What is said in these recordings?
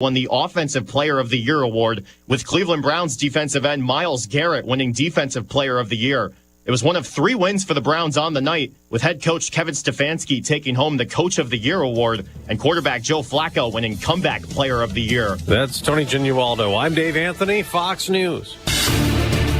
won the Offensive Player of the Year award, with Cleveland Browns defensive end Myles Garrett winning Defensive Player of the Year. It was one of 3 wins for the Browns on the night, with head coach Kevin Stefanski taking home the Coach of the Year award and quarterback Joe Flacco winning Comeback Player of the Year. That's Tony Genualdo. I'm Dave Anthony, Fox News.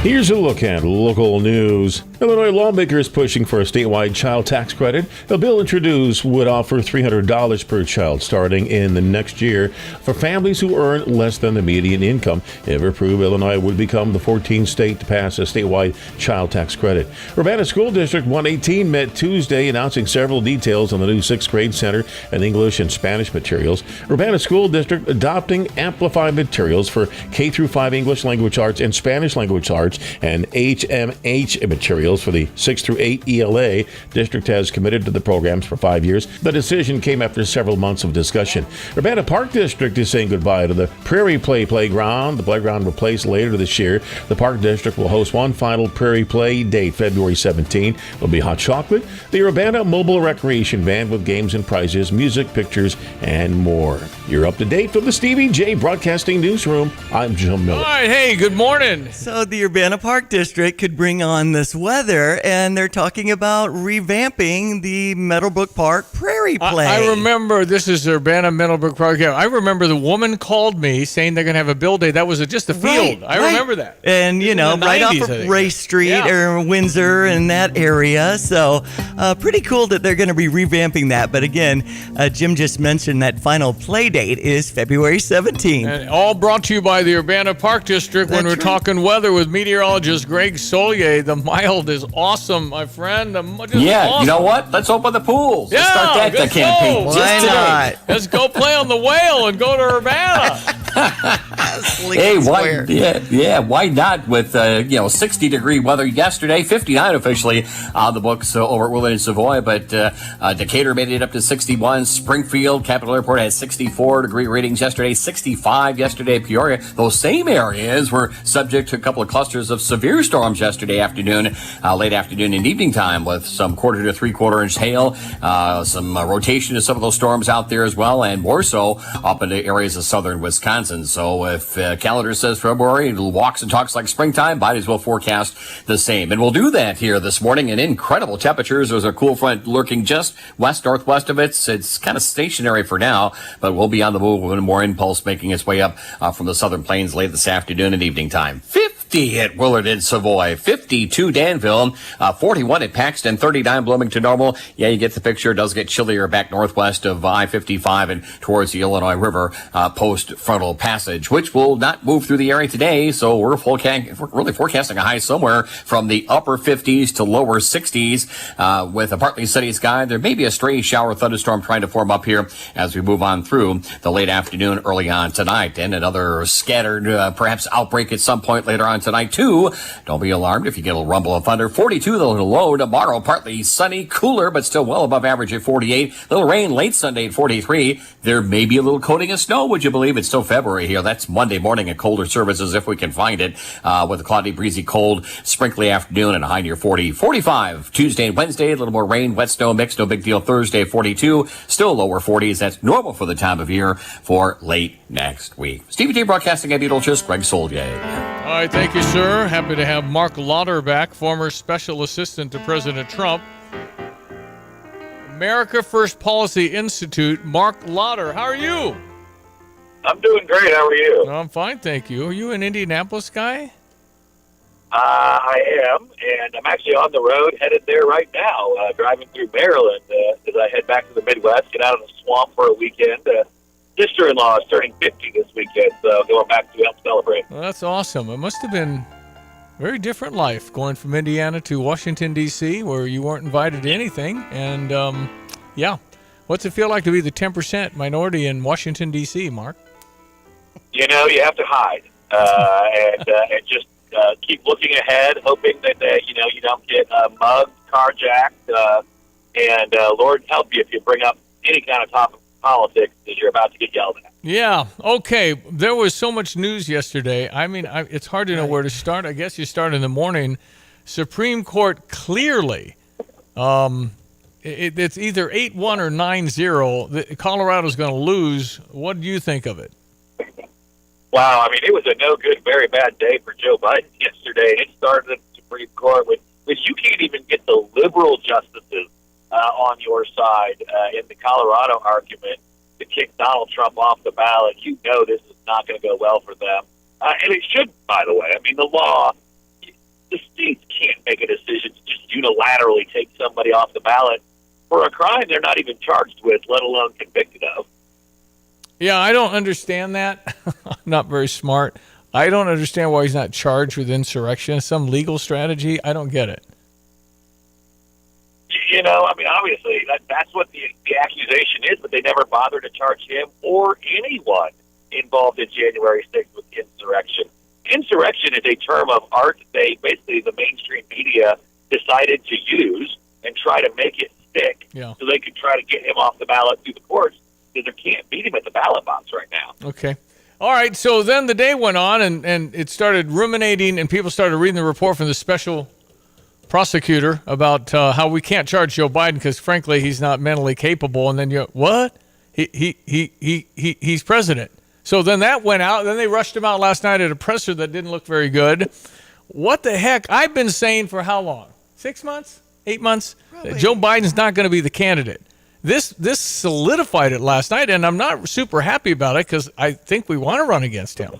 Here's a look at local news. Illinois lawmakers pushing for a statewide child tax credit. A bill introduced would offer $300 per child starting in the next year for families who earn less than the median income. If approved, Illinois would become the 14th state to pass a statewide child tax credit. Urbana School District 118 met Tuesday announcing several details on the new 6th grade center and English and Spanish materials. Urbana School District adopting amplified materials for K through 5 English language arts and Spanish language arts and HMH materials for the 6 through 8 ELA. District has committed to the programs for 5 years. The decision came after several months of discussion. Urbana Park District is saying goodbye to the Prairie Play Playground. The playground will place later this year. The Park District will host one final Prairie Play date, February 17. There'll be hot chocolate, the Urbana Mobile Recreation Van with games and prizes, music, pictures, and more. You're up to date from the Stevie Jay Broadcasting Newsroom. I'm Jim Miller. All right, hey, good morning. So the Urbana Park District could bring on this weather, and they're talking about revamping the Meadowbrook Park Prairie Play. I remember, this is Urbana Meadowbrook Park. Yeah, I remember the woman called me saying they're going to have a build day. That was just a field. I remember that. And, you know, right 90s, off of Race Street or Windsor and that area. So pretty cool that they're going to be revamping that. But again, Jim just mentioned that final play date is February 17th. And all brought to you by the Urbana Park District. When we're talking weather with meteorologist Greg Solier. The mild is awesome, my friend. Awesome. You know what? Let's open the pools. Let's start that campaign. Why not? Let's go play on the Whale and go to Urbana. Hey, why not? With 60-degree weather yesterday, 59 officially on the books over at Willard and Savoy, but Decatur made it up to 61. Springfield, Capital Airport, had 64-degree ratings yesterday, 65 yesterday. Peoria, those same areas were subject to a couple of clusters of severe storms yesterday afternoon, late afternoon and evening time, with some quarter to three-quarter-inch hail, some rotation of some of those storms out there as well, and more so up into areas of southern Wisconsin. So if calendar says February walks and talks like springtime, might as well forecast the same. And we'll do that here this morning in incredible temperatures. There's a cool front lurking just west-northwest of it. It's kind of stationary for now, but we'll be on the move with more impulse making its way up from the southern plains late this afternoon and evening time. 50 at Willard and Savoy, 52 Danville, 41 at Paxton, 39 Bloomington Normal. Yeah, you get the picture. It does get chillier back northwest of I-55 and towards the Illinois River post-frontal passage, which will not move through the area today. So we're really forecasting a high somewhere from the upper 50s to lower 60s with a partly sunny sky. There may be a stray shower thunderstorm trying to form up here as we move on through the late afternoon, early on tonight, and another scattered perhaps outbreak at some point later on tonight too. Don't be alarmed if you get a little rumble of thunder. 42 the low tomorrow, partly sunny, cooler, but still well above average at 48. Little rain late Sunday at 43. There may be a little coating of snow. Would you believe it's still February here? That's Monday morning at colder services if we can find it, with a cloudy, breezy, cold, sprinkly afternoon and a high near 40. 45 Tuesday and Wednesday, a little more rain, wet snow mix, no big deal. Thursday 42, still lower 40s. That's normal for the time of year for late next week. Stevie Jay Broadcasting at Beetlejuice, Greg Solier. All right, thank you, sir. Happy to have Mark Lauder back, former special assistant to President Trump. America First Policy Institute, Mark Lauder. How are you? I'm doing great. How are you? I'm fine, thank you. Are you an Indianapolis guy? I am, and I'm actually on the road headed there right now, driving through Maryland as I head back to the Midwest, get out of the swamp for a weekend. Sister-in-law is turning 50 this weekend, so going back to help celebrate. Well, that's awesome. It must have been a very different life going from Indiana to Washington, D.C., where you weren't invited to anything. And, what's it feel like to be the 10% minority in Washington, D.C., Mark? You know, you have to hide and just keep looking ahead, hoping that, you don't get mugged, carjacked, and Lord help you if you bring up any kind of topic of politics because you're about to get yelled at. Yeah, okay. There was so much news yesterday. I mean, it's hard to know where to start. I guess you start in the morning. Supreme Court clearly, it's either 8-1 or 9-0. Colorado's going to lose. What do you think of it? Wow, I mean, it was a no good, very bad day for Joe Biden yesterday. It started at the Supreme Court with you can't even get the liberal justices on your side in the Colorado argument to kick Donald Trump off the ballot. You know this is not going to go well for them. And it should, by the way. I mean, the law, the states can't make a decision to just unilaterally take somebody off the ballot for a crime they're not even charged with, let alone convicted of. Yeah, I don't understand that. I'm not very smart. I don't understand why he's not charged with insurrection. Some legal strategy. I don't get it. You know, I mean, obviously, that's what the accusation is, but they never bothered to charge him or anyone involved in January 6th with insurrection. Insurrection is a term of art they basically, the mainstream media, decided to use and try to make it stick so they could try to get him off the ballot through the courts because they can't beat him at the ballot box right now. Okay. All right, so then the day went on, and it started ruminating, and people started reading the report from the special prosecutor about how we can't charge Joe Biden because, frankly, he's not mentally capable. And then what? He's president. So then that went out. Then they rushed him out last night at a presser that didn't look very good. What the heck? I've been saying for how long? 6 months? 8 months? Joe Biden's not going to be the candidate. This solidified it last night, and I'm not super happy about it because I think we want to run against him.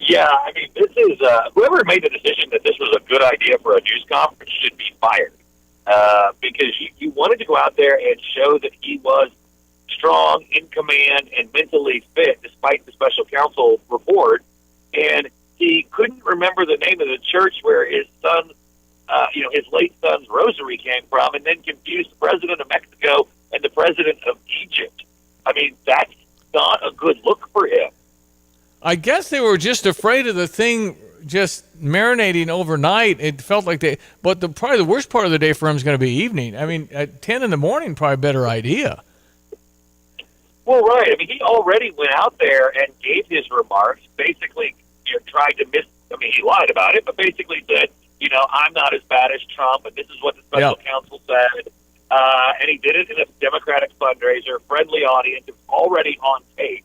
Yeah, I mean, this is whoever made the decision that this was a good idea for a news conference should be fired because you wanted to go out there and show that he was strong, in command, and mentally fit despite the special counsel report, and he couldn't remember the name of the church where his son, his late son's rosary came from, and then confused the president of Mexico and the president of Egypt. I mean, that's not a good look for him. I guess they were just afraid of the thing just marinating overnight. It felt like but probably the worst part of the day for him is going to be evening. I mean, at 10 in the morning, probably a better idea. Well, right. I mean, he already went out there and gave his remarks, basically tried to he lied about it, but basically said, I'm not as bad as Trump, and this is what the special counsel said. And he did it in a Democratic fundraiser, friendly audience. It was already on tape.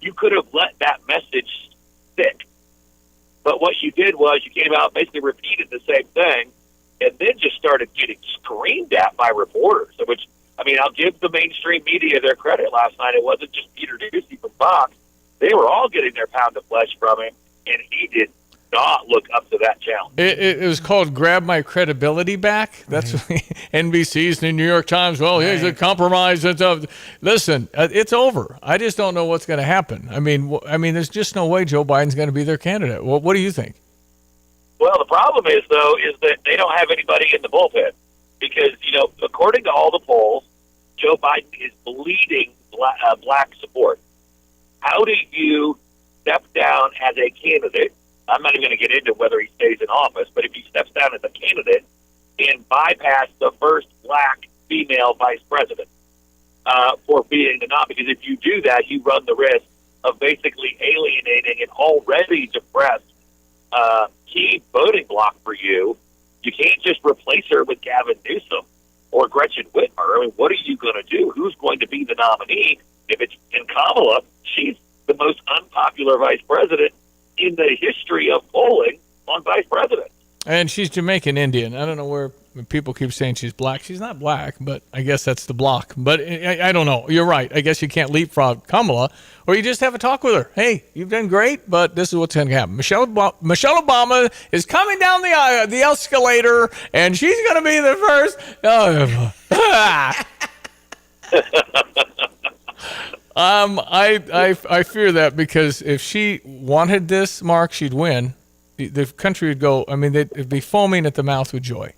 You could have let that message stick. But what you did was you came out and basically repeated the same thing and then just started getting screamed at by reporters, which, I mean, I'll give the mainstream media their credit last night. It wasn't just Peter Doocy from Fox. They were all getting their pound of flesh from him, and he did not look up to that challenge. It was called Grab My Credibility Back. That's NBC's and the New York Times. Well, here's a compromise. Listen, it's over. I just don't know what's going to happen. I mean, there's just no way Joe Biden's going to be their candidate. What do you think? Well, the problem is, though, is that they don't have anybody in the bullpen because, according to all the polls, Joe Biden is bleeding black support. How do you step down as a candidate? I'm not even going to get into whether he stays in office, but if he steps down as a candidate and bypass the first black female vice president for being the not, because if you do that, you run the risk of basically alienating an already depressed key voting block for you. You can't just replace her with Gavin Newsom or Gretchen Whitmer. I mean, what are you going to do? Who's going to be the nominee? If it's in Kamala, she's the most unpopular vice president in the history of polling on vice president. And she's Jamaican Indian. I don't know where people keep saying she's black. She's not black, but I guess that's the block. But I don't know. You're right. I guess you can't leapfrog Kamala, or you just have a talk with her. Hey, you've done great, but this is what's going to happen. Michelle Obama is coming down the escalator, and she's going to be the first. I fear that because if she wanted this, Mark, she'd win. The country would go. I mean, they'd be foaming at the mouth with joy.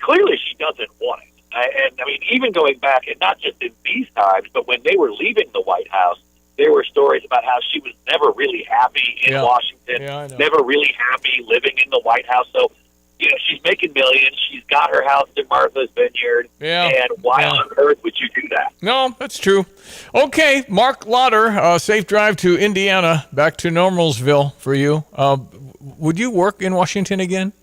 Clearly she doesn't want it. And even going back, and not just in these times, but when they were leaving the White House, there were stories about how she was never really happy in Washington, never really happy living in the White House. So, she's making millions. She's got her house in Martha's Vineyard. Yeah. And why on earth would you do that? No, that's true. Okay, Mark Lauder, safe drive to Indiana, back to Normalsville for you. Would you work in Washington again?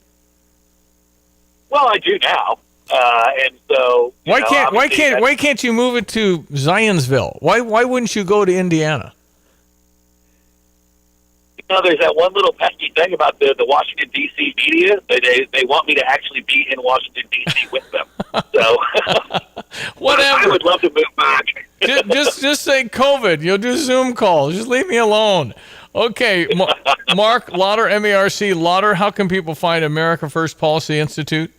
Well, I do now. And so, why can't you move it to Zionsville? Why wouldn't you go to Indiana? There's that one little pesky thing about the Washington, D.C. media. They want me to actually be in Washington, D.C. with them. So whatever. I would love to move back. just say COVID. You'll do Zoom calls. Just leave me alone. Okay, Mark Lauder, M-A-R-C, Lauder, how can people find America First Policy Institute?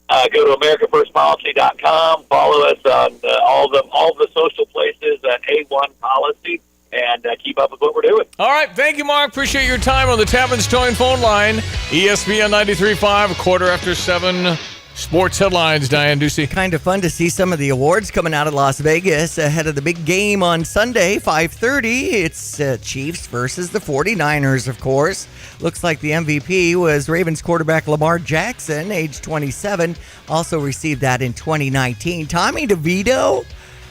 Go to AmericaFirstPolicy.com. Follow us on all the social places at A1 Policy. And keep up with what we're doing. All right. Thank you, Mark. Appreciate your time on the Tapman's Towing phone line. ESPN 93.5, 7:15. Sports headlines, Diane Ducey. Kind of fun to see some of the awards coming out of Las Vegas ahead of the big game on Sunday, 5:30. It's Chiefs versus the 49ers, of course. Looks like the MVP was Ravens quarterback Lamar Jackson, age 27. Also received that in 2019. Tommy DeVito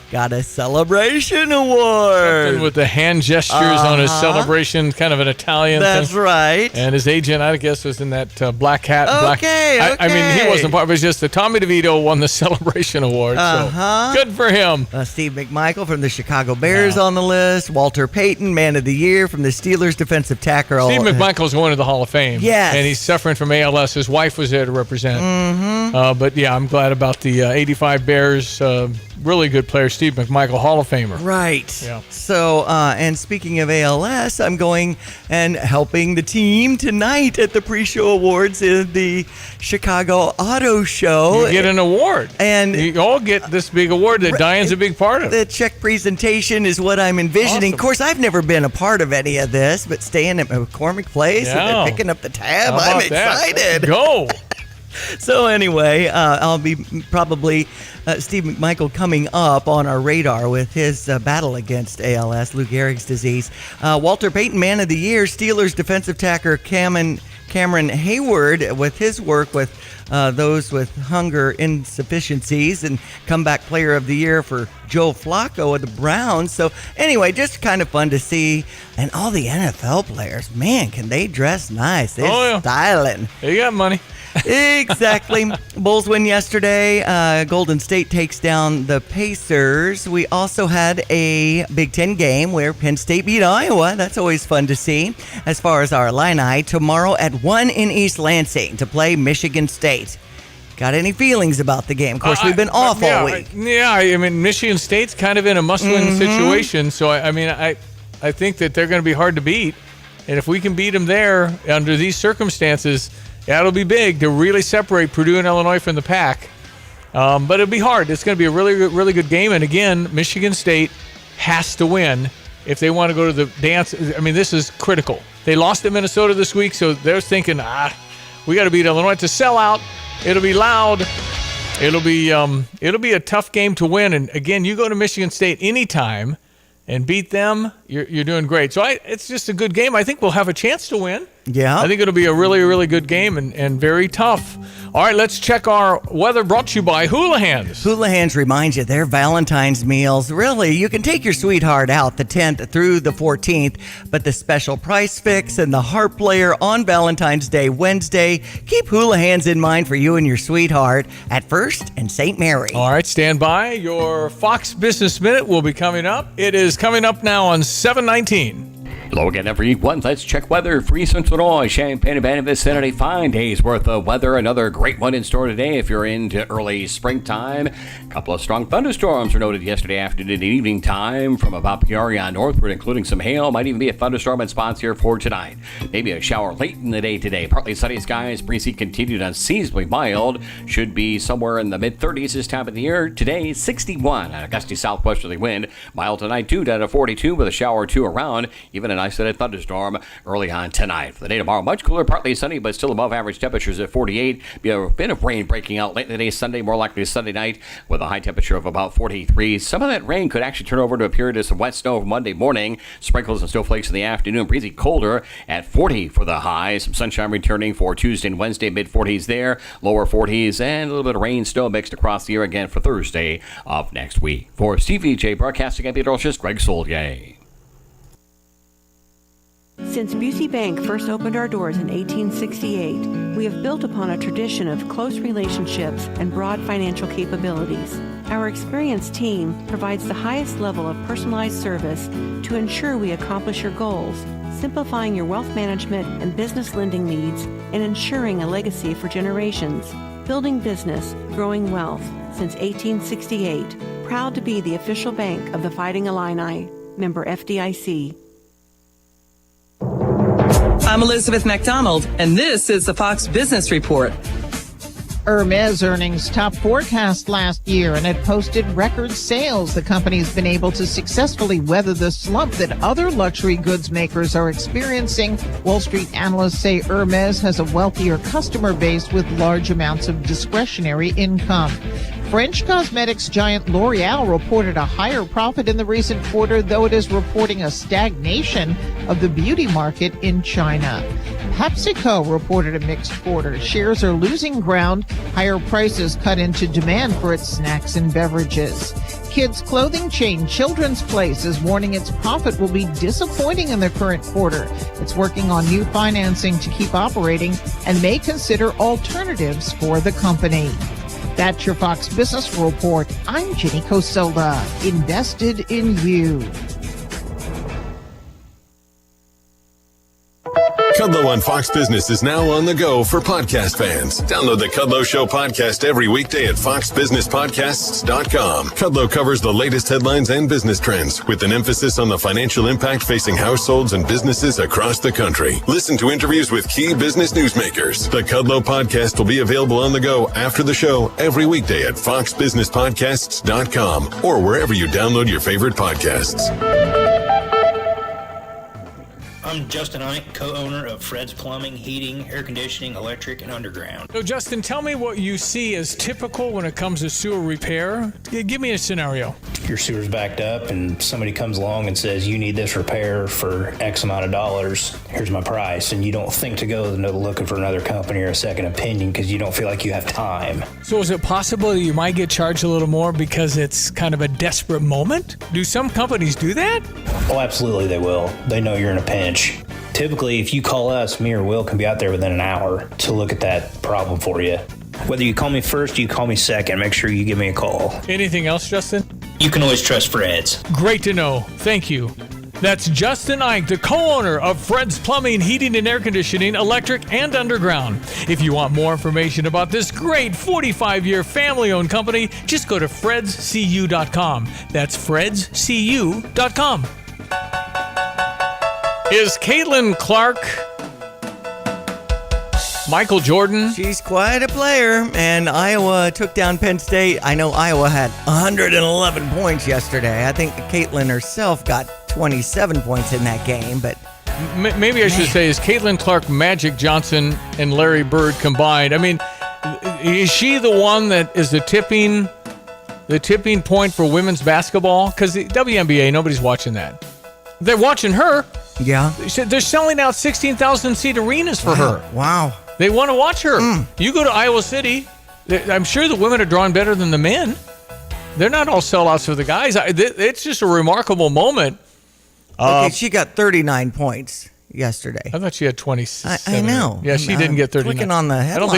got a celebration award. Something with the hand gestures on his celebration, kind of an Italian That's thing. right. And his agent, I guess, was in that black hat. Okay. I mean, he wasn't part of it. It was just that Tommy DeVito won the celebration award. So good for him. Steve McMichael from the Chicago Bears on the list. Walter Payton, Man of the Year from the Steelers, defensive tackle. Steve McMichael's going to the Hall of Fame. Yes. And he's suffering from ALS. His wife was there to represent. But, yeah, I'm glad about the 85 Bears. Really good player, Steve McMichael, Hall of Famer. Right. Yeah. So, and speaking of ALS, I'm going and helping the team tonight at the pre-show awards in the Chicago Auto Show. You get an award. And you all get this big award that Diane's a big part of. The check presentation is what I'm envisioning. Awesome. Of course, I've never been a part of any of this, but staying at McCormick Place and they're picking up the tab, How I'm about that? excited. Go. So anyway, I'll be probably Steve McMichael coming up on our radar with his battle against ALS, Lou Gehrig's disease. Walter Payton, Man of the Year, Steelers defensive tackle Cameron Hayward with his work with those with hunger insufficiencies, and comeback player of the year for Joe Flacco of the Browns. So anyway, just kind of fun to see. And all the NFL players, man, can they dress nice. They're styling. They got money. Exactly. Bulls win yesterday. Golden State takes down the Pacers. We also had a Big Ten game where Penn State beat Iowa. That's always fun to see. As far as our Illini, tomorrow at 1 in East Lansing to play Michigan State. Got any feelings about the game? Of course, we've been off all week. I mean, Michigan State's kind of in a must-win situation. So, I think that they're going to be hard to beat. And if we can beat them there under these circumstances, that'll be big to really separate Purdue and Illinois from the pack. But it'll be hard. It's going to be a really, really good game. And again, Michigan State has to win if they want to go to the dance. I mean, this is critical. They lost at Minnesota this week, so they're thinking, we got to beat Illinois. It's a sellout. It'll be loud. It'll be a tough game to win. And again, you go to Michigan State anytime and beat them, you're doing great. So it's just a good game. I think we'll have a chance to win. Yeah. I think it'll be a really, really good game and very tough. All right, let's check our weather, brought to you by Hula Hands. Hula Hands reminds you they're Valentine's meals. Really, you can take your sweetheart out the 10th through the 14th, but the special price fix and the heart player on Valentine's Day, Wednesday, keep Hula Hands in mind for you and your sweetheart at First and St. Mary. All right, stand by. Your Fox Business Minute will be coming up. It is coming up now on 7:19. Hello again, everyone. Let's check weather for Eastern Illinois, Champaign-Urbana vicinity. 5 days worth of weather. Another great one in store today if you're into early springtime. A couple of strong thunderstorms were noted yesterday afternoon and evening time from about Peoria northward, including some hail. Might even be a thunderstorm in spots here for tonight. Maybe a shower late in the day today. Partly sunny skies. Breezy continued unseasonably mild. Should be somewhere in the mid-30s this time of the year. Today, 61 and a gusty southwesterly wind. Mild tonight, 2 down to 42 with a shower or two around. Even an isolated thunderstorm early on tonight. For the day tomorrow, much cooler, partly sunny, but still above average temperatures at 48. Be a bit of rain breaking out late in the day Sunday, more likely Sunday night, with a high temperature of about 43. Some of that rain could actually turn over to a period of some wet snow Monday morning. Sprinkles and snowflakes in the afternoon. Breezy colder at 40 for the high. Some sunshine returning for Tuesday and Wednesday, mid-40s there, lower 40s, and a little bit of rain, snow mixed across the year again for Thursday of next week. For Stevie Jay Broadcasting, I'm Peter Greg Soldier. Since Busey Bank first opened our doors in 1868, we have built upon a tradition of close relationships and broad financial capabilities. Our experienced team provides the highest level of personalized service to ensure we accomplish your goals, simplifying your wealth management and business lending needs and ensuring a legacy for generations. Building business, growing wealth since 1868. Proud to be the official bank of the Fighting Illini. Member FDIC. I'm Elizabeth McDonald, and this is the Fox Business Report. Hermes earnings topped forecast last year and had posted record sales. The company's been able to successfully weather the slump that other luxury goods makers are experiencing. Wall Street analysts say Hermes has a wealthier customer base with large amounts of discretionary income. French cosmetics giant L'Oreal reported a higher profit in the recent quarter, though it is reporting a stagnation of the beauty market in China. PepsiCo reported a mixed quarter. Shares are losing ground. Higher prices cut into demand for its snacks and beverages. Kids' clothing chain Children's Place is warning its profit will be disappointing in the current quarter. It's working on new financing to keep operating and may consider alternatives for the company. That's your Fox Business Report. I'm Jenny Cosola. Invested in you. Kudlow on Fox Business is now on the go for podcast fans. Download the Kudlow Show podcast every weekday at foxbusinesspodcasts.com. Kudlow covers the latest headlines and business trends with an emphasis on the financial impact facing households and businesses across the country. Listen to interviews with key business newsmakers. The Kudlow podcast will be available on the go after the show every weekday at foxbusinesspodcasts.com or wherever you download your favorite podcasts. I'm Justin Ike, co-owner of Fred's Plumbing, Heating, Air Conditioning, Electric, and Underground. So, Justin, tell me what you see as typical when it comes to sewer repair. Give me a scenario. Your sewer's backed up and somebody comes along and says, you need this repair for X amount of dollars. Here's my price. And you don't think to go looking for another company or a second opinion because you don't feel like you have time. So is it possible that you might get charged a little more because it's kind of a desperate moment? Do some companies do that? Oh, absolutely they will. They know you're in a pinch. Typically, if you call us, me or Will can be out there within an hour to look at that problem for you. Whether you call me first or you call me second, make sure you give me a call. Anything else, Justin? You can always trust Fred's. Great to know. Thank you. That's Justin Ike, the co-owner of Fred's Plumbing, Heating, and Air Conditioning, Electric, and Underground. If you want more information about this great 45-year family-owned company, just go to fredscu.com. That's fredscu.com. Is Caitlin Clark Michael Jordan? She's quite a player, and Iowa took down Penn State. I know Iowa had 111 points yesterday. I think Caitlin herself got 27 points in that game, but maybe I should say, is Caitlin Clark Magic Johnson and Larry Bird combined? I mean, is she the one that is the tipping point for women's basketball? Because the WNBA, nobody's watching that. They're watching her. Yeah. They're selling out 16,000-seat arenas for her. Wow. They want to watch her. You go to Iowa City, I'm sure the women are drawing better than the men. They're not all sellouts for the guys. It's just a remarkable moment. Okay, she got 39 points yesterday. I thought she had 27. I know. Yeah, she didn't get 39. Clicking on the headline, I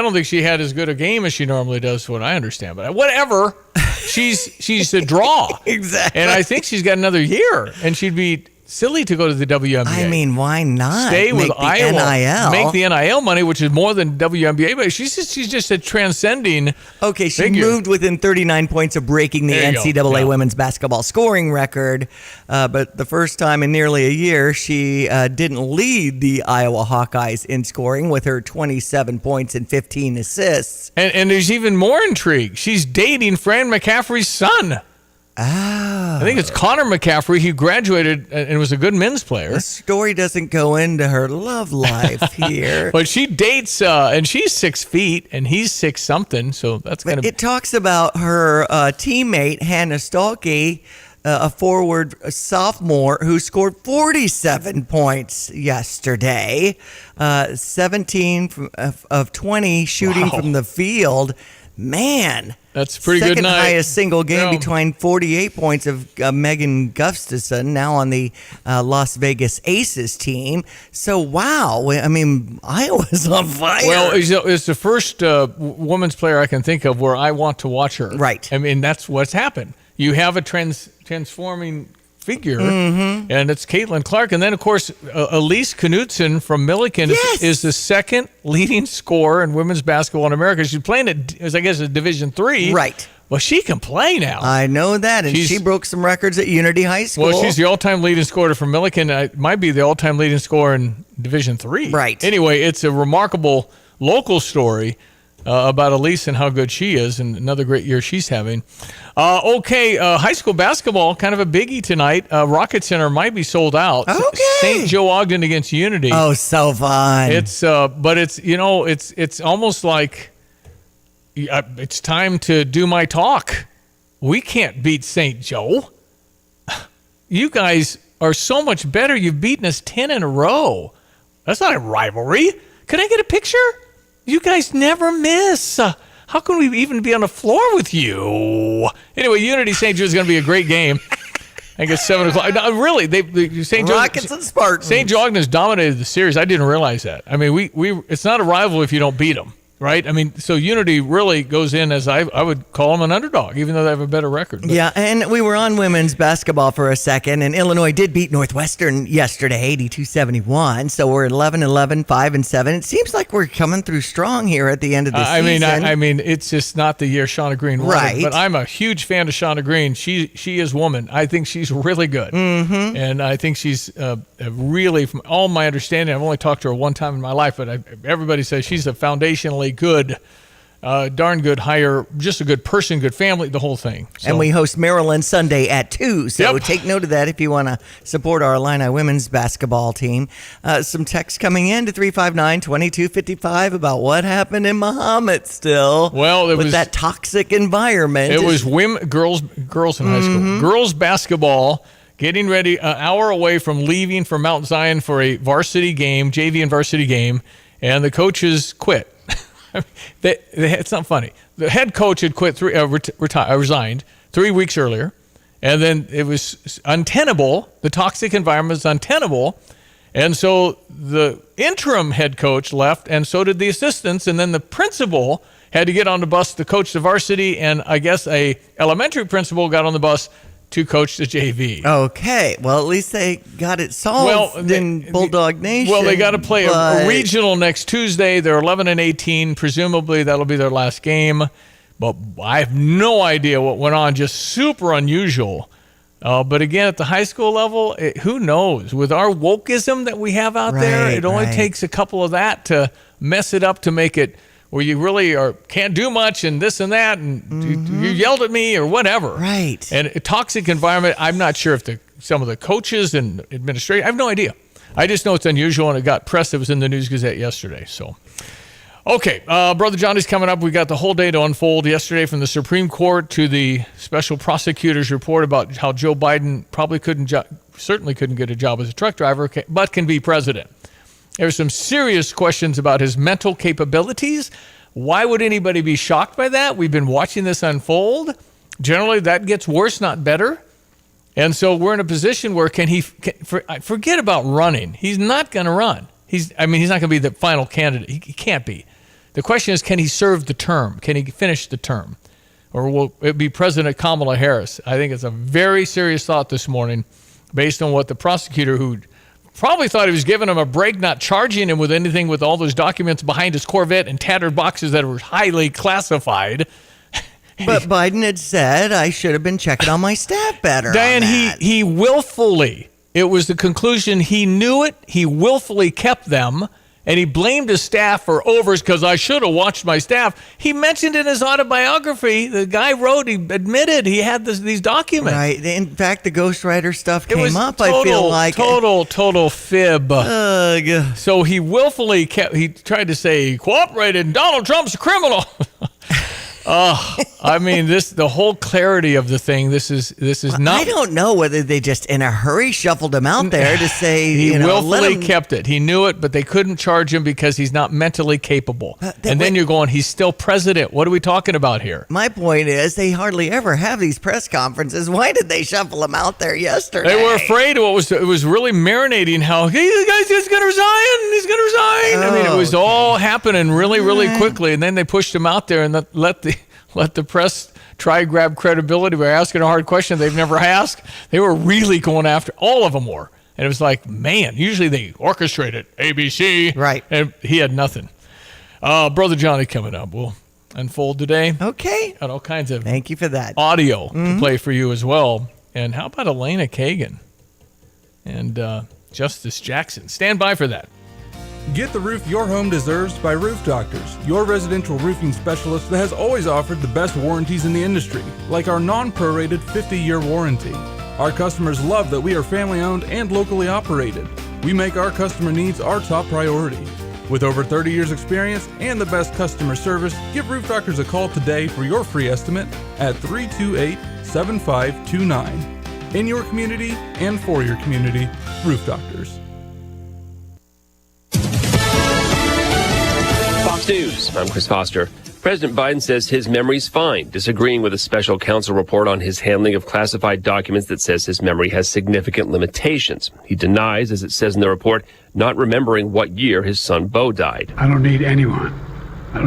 don't think she had as good a game as she normally does, from what I understand. But whatever, she's a draw. Exactly. And I think she's got another year, and she'd be silly to go to the WNBA. I mean, why not? Stay with Iowa. NIL. Make the NIL money, which is more than WNBA. But she's just a transcending. Okay, she figure. moved within 39 points of breaking the NCAA women's basketball scoring record. But the first time in nearly a year, she didn't lead the Iowa Hawkeyes in scoring with her 27 points and 15 assists. And there's even more intrigue. She's dating Fran McCaffrey's son. Oh. I think it's Connor McCaffrey. He graduated and was a good men's player. The story doesn't go into her love life here. But she dates, and she's 6 feet, and he's 6 something. So that's kind of. It talks about her teammate Hannah Stolke, a forward sophomore who scored 47 points yesterday, 17 of 20 shooting from the field. Man. That's a pretty Second good night. highest single game between 48 points of Megan Gustafson, now on the Las Vegas Aces team. So, wow. I mean, Iowa's on fire. Well, it's the first women's player I can think of where I want to watch her. Right. I mean, that's what's happened. You have a transforming figure, and it's Caitlin Clark. And then, of course, Elise Knudsen from Milliken is the second leading scorer in women's basketball in America. She's playing at, I guess, Division III. Right. Well, she can play now. I know that, and she broke some records at Unity High School. Well, she's the all-time leading scorer from Milliken. Might be the all-time leading scorer in Division III. Right. Anyway, it's a remarkable local story about Elise and how good she is, and another great year she's having. High school basketball, kind of a biggie tonight. Rocket Center might be sold out. Okay. St. Joe Ogden against Unity. Oh, so fun. But it's almost like it's time to do my talk. We can't beat St. Joe. You guys are so much better. You've beaten us 10 in a row. That's not a rivalry. Can I get a picture? You guys never miss. How can we even be on the floor with you? Anyway, Unity St. Joe is going to be a great game. I guess 7 o'clock. No, really, St. Joe, Rockets and Spartans. St. Joe Ogden has dominated the series. I didn't realize that. I mean, it's not a rival if you don't beat them. Right? I mean, so Unity really goes in as I would call them an underdog, even though they have a better record. But. Yeah, and we were on women's basketball for a second, and Illinois did beat Northwestern yesterday, 82-71. So we're 11-11, 5-7. It seems like we're coming through strong here at the end of the season. I mean, it's just not the year Shauna Green won. Right. But I'm a huge fan of Shauna Green. She is woman. I think she's really good. Mm-hmm. And I think she's really, from all my understanding, I've only talked to her one time in my life, but everybody says she's a foundationally good, darn good hire, just a good person, good family, the whole thing. So. And we host Maryland Sunday at 2, so take note of that if you want to support our Illini women's basketball team. Some texts coming in to 359-2255 about what happened in Mahomet still. Well, it with was that toxic environment. It was girls in high school. Girls basketball getting ready, an hour away from leaving for Mount Zion for a varsity game, JV and varsity game, and the coaches quit. It's not funny. The head coach had quit, resigned 3 weeks earlier, and then it was untenable. The toxic environment was untenable, and so the interim head coach left, and so did the assistants, and then the principal had to get on the bus to coach the varsity, and I guess a elementary principal got on the bus to coach the JV. Okay. Well, at least they got it solved in Bulldog Nation. Well, they got to play a regional next Tuesday. They're 11-18. Presumably, that'll be their last game. But I have no idea what went on. Just super unusual. But again, at the high school level, who knows? With our wokeism that we have out there, it only takes a couple of that to mess it up, to make it where you really can't do much and this and that, and you yelled at me or whatever. Right. And a toxic environment, I'm not sure if some of the coaches and administration, I have no idea. I just know it's unusual, and it got press. It was in the News Gazette yesterday. So, okay, Brother Johnny's coming up. We got the whole day to unfold yesterday, from the Supreme Court to the special prosecutor's report about how Joe Biden probably certainly couldn't get a job as a truck driver, but can be president. There's some serious questions about his mental capabilities. Why would anybody be shocked by that? We've been watching this unfold. Generally, that gets worse, not better. And so we're in a position where forget about running. He's not going to run. He's not going to be the final candidate. He can't be. The question is, can he serve the term? Can he finish the term? Or will it be President Kamala Harris? I think it's a very serious thought this morning, based on what the prosecutor, who probably thought he was giving him a break, not charging him with anything, with all those documents behind his Corvette and tattered boxes that were highly classified. But Biden had said, I should have been checking on my staff better. Diane, he willfully, it was the conclusion, he knew it, he willfully kept them, and he blamed his staff for overs because I should have watched my staff. He mentioned in his autobiography, the guy wrote, he admitted he had these documents. Right. In fact, the ghostwriter stuff came up, I feel like. Total fib. So he willfully he tried to say, he cooperated, and Donald Trump's a criminal. I mean, the whole clarity of the thing. This is not. I don't know whether they just in a hurry shuffled him out there to say he willfully let him... kept it. He knew it, but they couldn't charge him because he's not mentally capable. And then you're going, he's still president. What are we talking about here? My point is, they hardly ever have these press conferences. Why did they shuffle him out there yesterday? They were afraid of it was really marinating how hey, the guy's just going to resign. He's going to resign. I mean, it was all happening really, really quickly, and then they pushed him out there and let the press try grab credibility by asking a hard question they've never asked. They were really going after, all of them were. And it was like, man, usually they orchestrate it, ABC. Right. And he had nothing. Brother Johnny coming up. We'll unfold today. Okay. Got all kinds of Thank you for that. Audio to play for you as well. And how about Elena Kagan and Justice Jackson? Stand by for that. Get the roof your home deserves by Roof Doctors, your residential roofing specialist that has always offered the best warranties in the industry, like our non-prorated 50-year warranty. Our customers love that we are family-owned and locally operated. We make our customer needs our top priority. With over 30 years experience and the best customer service, give Roof Doctors a call today for your free estimate at 328-7529. In your community and for your community, Roof Doctors. Fox News, I'm Chris Foster. President Biden says his memory's fine, disagreeing with a special counsel report on his handling of classified documents that says his memory has significant limitations. He denies, as it says in the report, not remembering what year his son Beau died. I don't need anyone to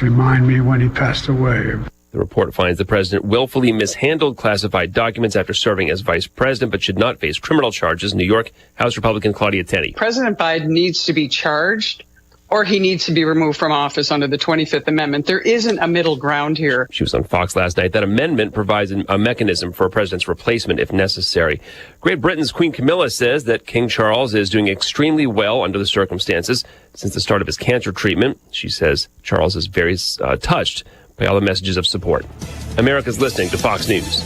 remind me when he passed away. The report finds the president willfully mishandled classified documents after serving as vice president, but should not face criminal charges. New York House Republican Claudia Tenney. President Biden needs to be charged, or he needs to be removed from office under the 25th Amendment. There isn't a middle ground here. She was on Fox last night. That amendment provides a mechanism for a president's replacement if necessary. Great Britain's Queen Camilla says that King Charles is doing extremely well under the circumstances since the start of his cancer treatment. She says Charles is very touched by all the messages of support. America's listening to Fox News.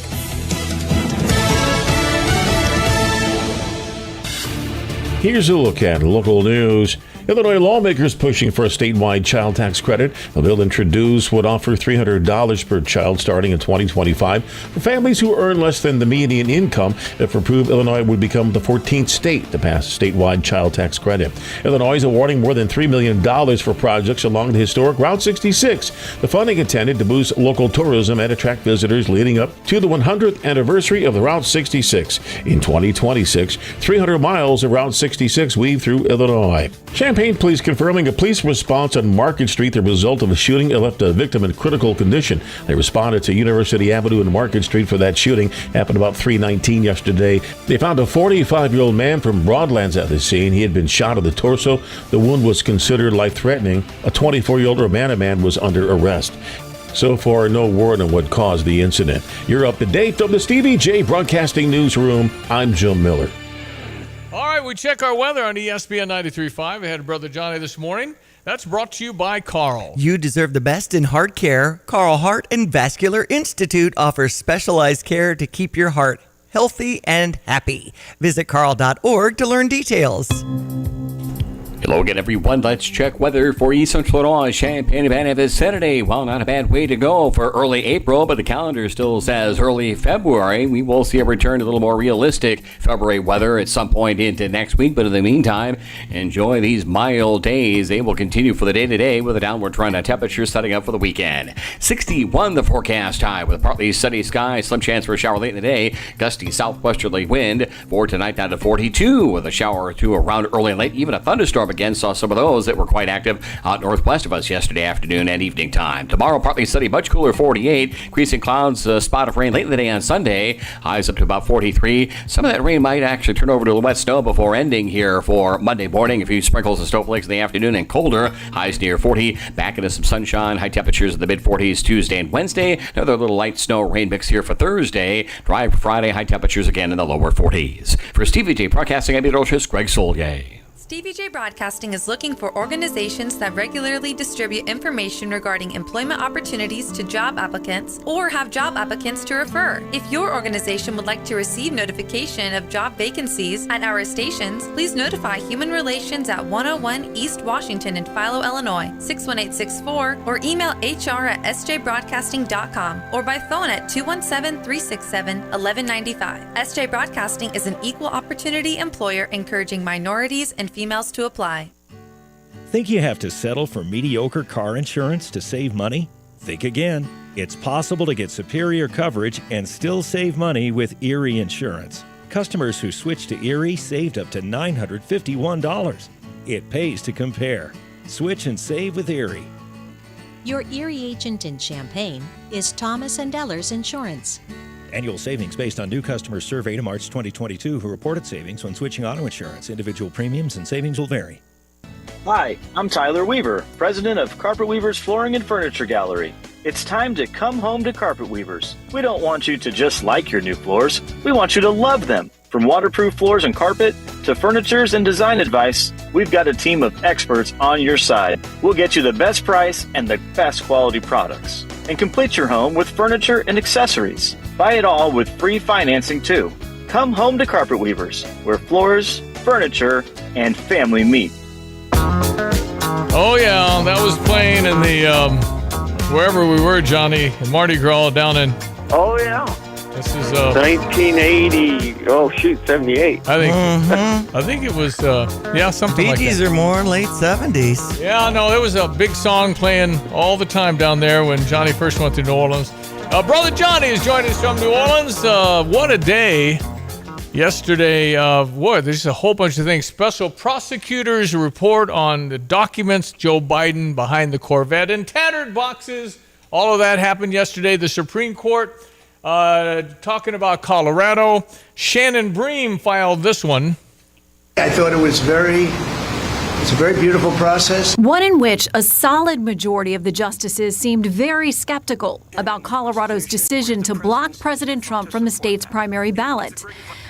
Here's a look at local news. Illinois lawmakers pushing for a statewide child tax credit. The bill introduced would offer $300 per child starting in 2025 for families who earn less than the median income. If approved, Illinois would become the 14th state to pass a statewide child tax credit. Illinois is awarding more than $3 million for projects along the historic Route 66. The funding intended to boost local tourism and attract visitors leading up to the 100th anniversary of the Route 66. In 2026, 300 miles of Route 66 weave through Illinois. Champaign police confirming a police response on Market Street, the result of a shooting that left a victim in critical condition. They responded to University Avenue and Market Street for that shooting. Happened about 3:19 yesterday. They found a 45-year-old man from Broadlands at the scene. He had been shot in the torso. The wound was considered life-threatening. A 24-year-old Urbana man was under arrest. So far, no word on what caused the incident. You're up to date from the Stevie Jay Broadcasting Newsroom. I'm Jim Miller. All right, we check our weather on ESPN 93.5. We had Brother Johnny this morning. That's brought to you by Carl. You deserve the best in heart care. Carl Heart and Vascular Institute offers specialized care to keep your heart healthy and happy. Visit carl.org to learn details. Hello again, everyone. Let's check weather for East Central Illinois. Champaign-Urbana this Saturday. Well, not a bad way to go for early April, but the calendar still says early February. We will see a return to a little more realistic February weather at some point into next week. But in the meantime, enjoy these mild days. They will continue for the day-to-day with a downward trend on temperatures setting up for the weekend. 61 the forecast high with partly sunny skies. Slim chance for a shower late in the day. Gusty southwesterly wind. For tonight down to 42 with a shower or two around early and late. Even a thunderstorm again. Saw some of those that were quite active out northwest of us yesterday afternoon and evening time. Tomorrow, partly sunny, much cooler, 48. Increasing clouds, a spot of rain late in the day on Sunday. Highs up to about 43. Some of that rain might actually turn over to the wet snow before ending here for Monday morning. A few sprinkles and snowflakes in the afternoon and colder. Highs near 40. Back into some sunshine. High temperatures in the mid-40s Tuesday and Wednesday. Another little light snow rain mix here for Thursday. Dry for Friday. High temperatures again in the lower 40s. For Stevie Jay Broadcasting, I'm meteorologist Greg Solye. Stevie Jay Broadcasting is looking for organizations that regularly distribute information regarding employment opportunities to job applicants or have job applicants to refer. If your organization would like to receive notification of job vacancies at our stations, please notify Human Relations at 101 East Washington in Philo, Illinois, 61864, or email hr@sjbroadcasting.com or by phone at 217-367-1195. SJ Broadcasting is an equal opportunity employer encouraging minorities and females to apply. Think you have to settle for mediocre car insurance to save money? Think again. It's possible to get superior coverage and still save money with Erie Insurance. Customers who switched to Erie saved up to $951. It pays to compare. Switch and save with Erie. Your Erie agent in Champaign is Thomas & Ellers Insurance. Annual savings based on new customers surveyed in March 2022 who reported savings when switching auto insurance. Individual premiums and savings will vary. Hi, I'm Tyler Weaver, president of Carpet Weavers Flooring and Furniture Gallery. It's time to come home to Carpet Weavers. We don't want you to just like your new floors. We want you to love them. From waterproof floors and carpet to furnitures and design advice, we've got a team of experts on your side. We'll get you the best price and the best quality products. And complete your home with furniture and accessories. Buy it all with free financing too. Come home to Carpet Weavers, where floors, furniture, and family meet. Oh yeah, that was playing in the wherever we were, Johnny, in Mardi Gras down in. Oh yeah. This is 1980. Oh shoot, 78. I think it was something like that. Bee Gees are more late 70s. Yeah, no, there was a big song playing all the time down there when Johnny first went to New Orleans. Brother Johnny is joining us from New Orleans. What a day. Yesterday, there's a whole bunch of things. Special prosecutors report on the documents Joe Biden behind the Corvette in tattered boxes. All of that happened yesterday. The Supreme Court talking about Colorado. Shannon Bream filed this one. I thought it's a very beautiful process. One in which a solid majority of the justices seemed very skeptical about Colorado's decision to block President Trump from the state's primary ballot.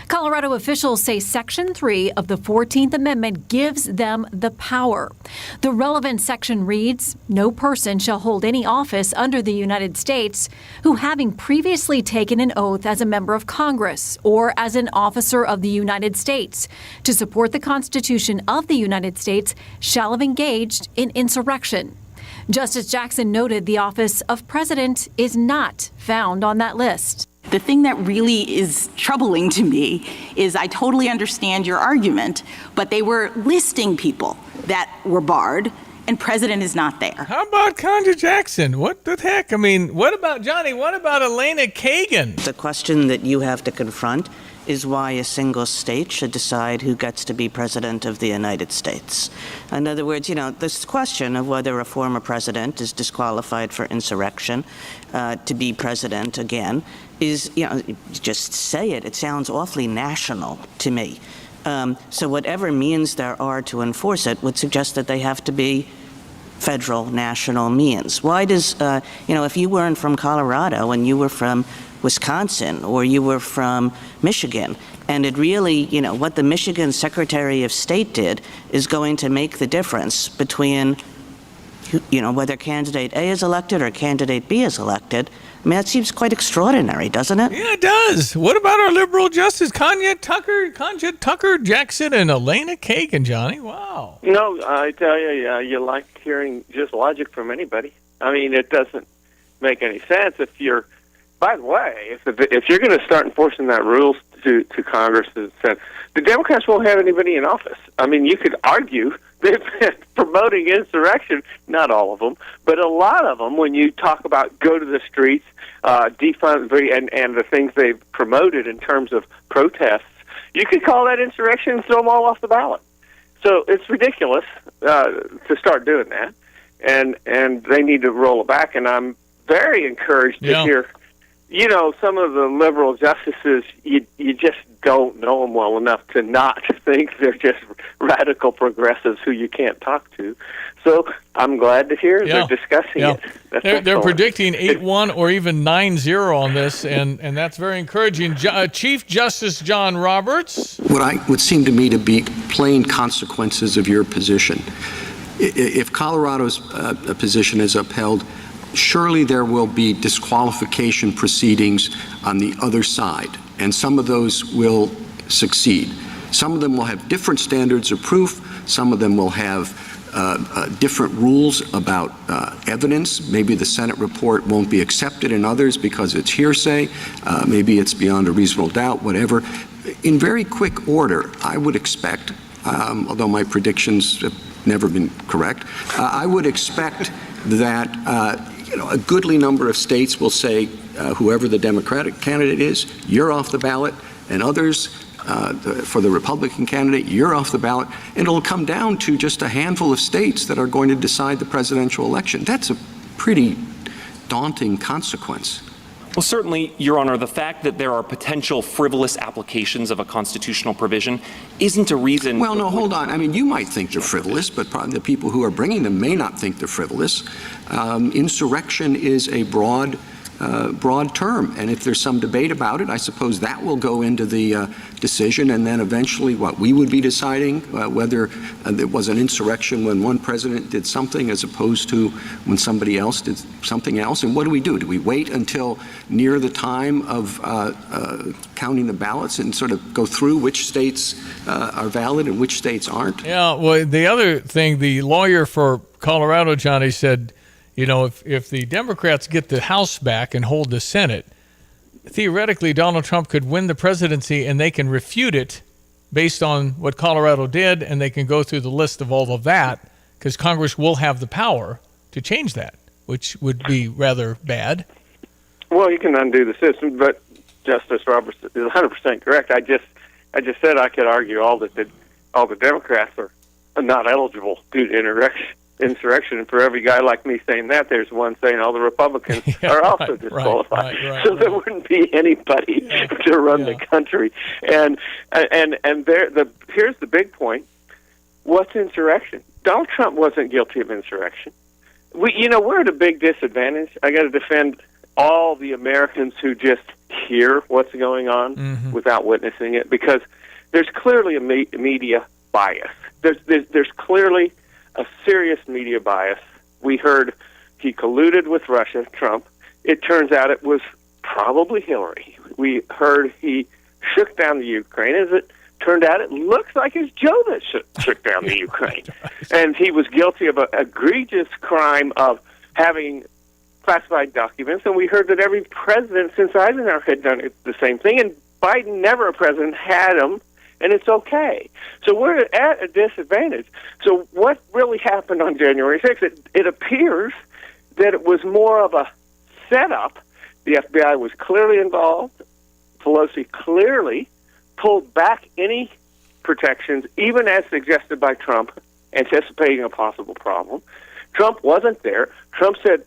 Colorado officials say Section 3 of the 14th Amendment gives them the power. The relevant section reads, "No person shall hold any office under the United States who, having previously taken an oath as a member of Congress or as an officer of the United States to support the Constitution of the United States, shall have engaged in insurrection." Justice Jackson noted the office of president is not found on that list. The thing that really is troubling to me is I totally understand your argument, but they were listing people that were barred, and president is not there. How about Conja Jackson? What the heck? I mean, what about Johnny? What about Elena Kagan? The question that you have to confront is why a single state should decide who gets to be president of the United States. In other words, this question of whether a former president is disqualified for insurrection to be president again is, just say it. It sounds awfully national to me. So whatever means there are to enforce it would suggest that they have to be federal, national means. Why does, if you weren't from Colorado and you were from Wisconsin or you were from Michigan, and it really, what the Michigan Secretary of State did is going to make the difference between, whether candidate A is elected or candidate B is elected. I mean, that seems quite extraordinary, doesn't it? Yeah, it does. What about our liberal justice, Conja Tucker Jackson and Elena Kagan, Johnny? Wow. No, I tell you, you like hearing just logic from anybody. I mean, it doesn't make any sense if you're. By the way, if you're going to start enforcing that rules to Congress, the Democrats won't have anybody in office. I mean, you could argue they've been promoting insurrection, not all of them, but a lot of them, when you talk about go to the streets, defund, and the things they've promoted in terms of protests, you could call that insurrection and throw them all off the ballot. So it's ridiculous to start doing that, and they need to roll it back, and I'm very encouraged to hear. Some of the liberal justices, you just don't know them well enough to not think they're just radical progressives who you can't talk to. So I'm glad to hear they're discussing it. They're predicting 8-1 or even 9-0 on this, and that's very encouraging. Chief Justice John Roberts. What would seem to me to be plain consequences of your position. If Colorado's position is upheld, surely there will be disqualification proceedings on the other side, and some of those will succeed. Some of them will have different standards of proof. Some of them will have different rules about evidence. Maybe the Senate report won't be accepted in others because it's hearsay. Maybe it's beyond a reasonable doubt, whatever. In very quick order, I would expect, although my predictions have never been correct, I would expect that a goodly number of states will say, whoever the Democratic candidate is, you're off the ballot, and others, for the Republican candidate, you're off the ballot, and it'll come down to just a handful of states that are going to decide the presidential election. That's a pretty daunting consequence. Well, certainly, Your Honor, the fact that there are potential frivolous applications of a constitutional provision isn't a reason. Well, no, hold on. I mean, you might think they're frivolous, but probably the people who are bringing them may not think they're frivolous. Insurrection is a broad term, and if there's some debate about it, I suppose that will go into the decision, and then eventually what we would be deciding whether it was an insurrection when one president did something as opposed to when somebody else did something else. And what do? Do we wait until near the time of counting the ballots and sort of go through which states are valid and which states aren't? Yeah, well, the other thing, the lawyer for Colorado, Johnny, said, if the Democrats get the House back and hold the Senate, theoretically Donald Trump could win the presidency and they can refute it based on what Colorado did, and they can go through the list of all of that because Congress will have the power to change that, which would be rather bad. Well, you can undo the system, but Justice Roberts is 100% correct. I just said I could argue all the Democrats are not eligible due to insurrection, and for every guy like me saying that, there's one saying all the Republicans are also disqualified. So there wouldn't be anybody to run the country. And here's the big point: what's insurrection? Donald Trump wasn't guilty of insurrection. We're at a big disadvantage. I got to defend all the Americans who just hear what's going on without witnessing it, because there's clearly a media bias. There's clearly a serious media bias. We heard he colluded with Russia, Trump. It turns out it was probably Hillary. We heard he shook down the Ukraine. As it turned out, it looks like it's Joe that shook down the Ukraine. And he was guilty of an egregious crime of having classified documents. And we heard that every president since Eisenhower had done the same thing. And Biden, never a president, had them. And it's okay. So we're at a disadvantage. So what really happened on January 6th? It appears that it was more of a setup. The FBI was clearly involved. Pelosi clearly pulled back any protections, even as suggested by Trump, anticipating a possible problem. Trump wasn't there. Trump said,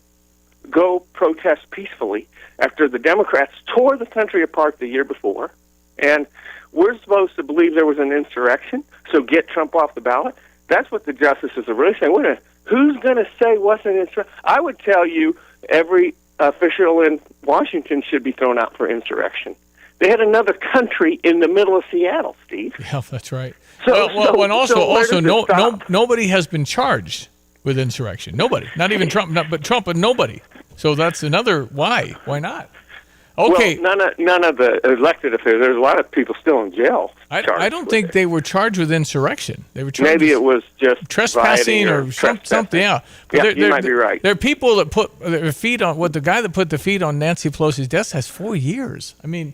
go protest peacefully, after the Democrats tore the country apart the year before. And we're supposed to believe there was an insurrection, so get Trump off the ballot. That's what the justices are really saying. Who's going to say what's an insurrection? I would tell you every official in Washington should be thrown out for insurrection. They had another country in the middle of Seattle, Steve. Yeah, that's right. So nobody has been charged with insurrection. Nobody, not even Trump, but nobody. So that's another why. Why not? Okay. Well, none of the elected officials. There's a lot of people still in jail. I don't think they were charged with insurrection. They were charged. Maybe it was just trespassing or something. Yeah, you might be right. There are people that put their feet on. The guy that put the feet on Nancy Pelosi's desk has 4 years. I mean,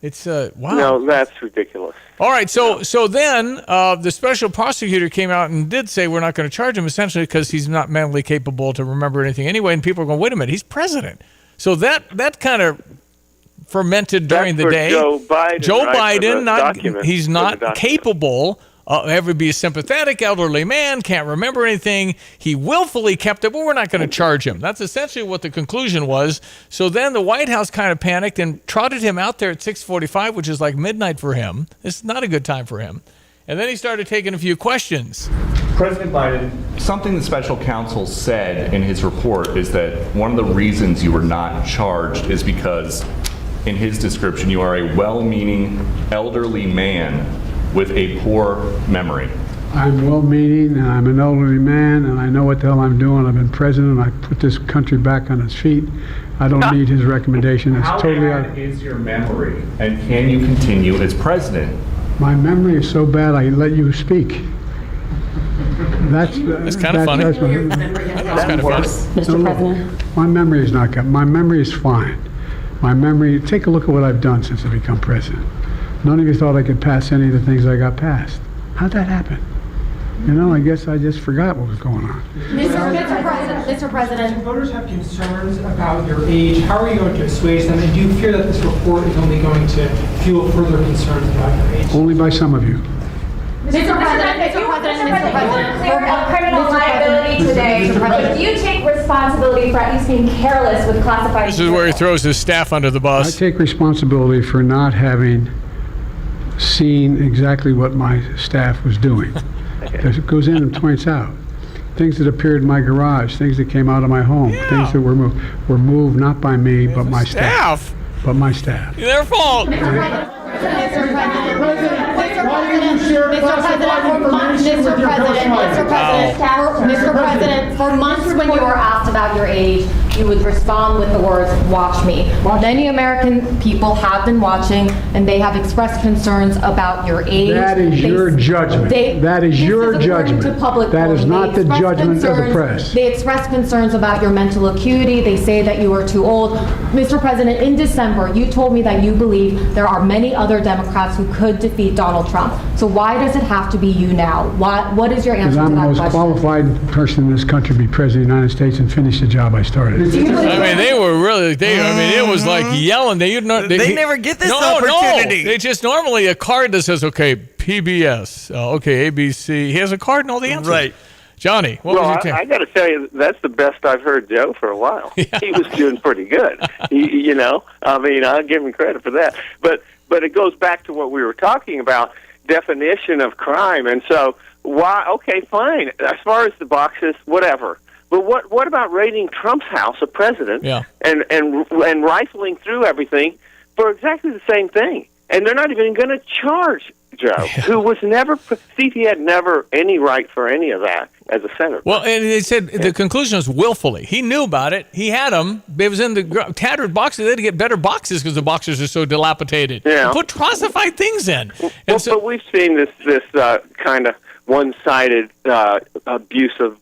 it's wow. No, that's ridiculous. All right, so then the special prosecutor came out and did say we're not going to charge him, essentially because he's not mentally capable to remember anything anyway. And people are going, wait a minute, he's president. So that kind of fermented during the day. Joe Biden, he's not capable of ever be a sympathetic elderly man, can't remember anything. He willfully kept it, but we're not going to charge him. That's essentially what the conclusion was. So then the White House kind of panicked and trotted him out there at 6:45, which is like midnight for him. It's not a good time for him. And then he started taking a few questions. President Biden, something the special counsel said in his report is that one of the reasons you were not charged is because, in his description, you are a well-meaning elderly man with a poor memory? I'm well-meaning, and I'm an elderly man, and I know what the hell I'm doing. I've been president. I put this country back on its feet. I don't need his recommendation. It's How totally bad is your memory, and can you continue as president? My memory is so bad, I let you speak. That's kind of funny. That's kind of funny. Mr. President. My memory is not good. My memory is fine. My memory, take a look at what I've done since I become president. None of you thought I could pass any of the things I got passed. How'd that happen? You know, I guess I just forgot what was going on. Mr. President, voters have concerns about your age. How are you going to assuage them? And do you fear that this report is only going to fuel further concerns about your age? Only by some of you. Mr. President, for criminal liability today. Do you take responsibility for at least being careless with classified? This is where he throws his staff under the bus. I take responsibility for not having seen exactly what my staff was doing. It goes in and points out things that appeared in my garage, things that came out of my home, things that were moved not by me but my staff. But my staff. Their fault. Mr. President, for months when you were asked about your age, you would respond with the words, "Watch me." Many American people have been watching, and they have expressed concerns about your age. That is your judgment. That is your judgment. That is not the judgment of the press. They expressed concerns about your mental acuity. They say that you are too old. Mr. President, in December, you told me that you believe there are many other Democrats who could defeat Donald Trump. So why does it have to be you now? What is your answer to that question? Because I'm the most qualified person in this country to be president of the United States and finish the job I started. I mean, they were really, it was like yelling. They never get this opportunity. No, they just normally a card that says, okay, PBS, okay, ABC. He has a card and all the answers. Right. Johnny, what was your take? I got to tell you, that's the best I've heard Joe for a while. Yeah. He was doing pretty good. I mean, I'll give him credit for that. But it goes back to what we were talking about, definition of crime. And so, why? Okay, fine. As far as the boxes, whatever. But what about raiding Trump's house, a president, and rifling through everything for exactly the same thing? And they're not even going to charge Joe, who was never, he had never any right for any of that as a senator. Well, and they said the conclusion was willfully. He knew about it. He had them. It was in the tattered boxes. They had to get better boxes because the boxes are so dilapidated. Yeah. Put classified things in. But we've seen this kind of one-sided abuse of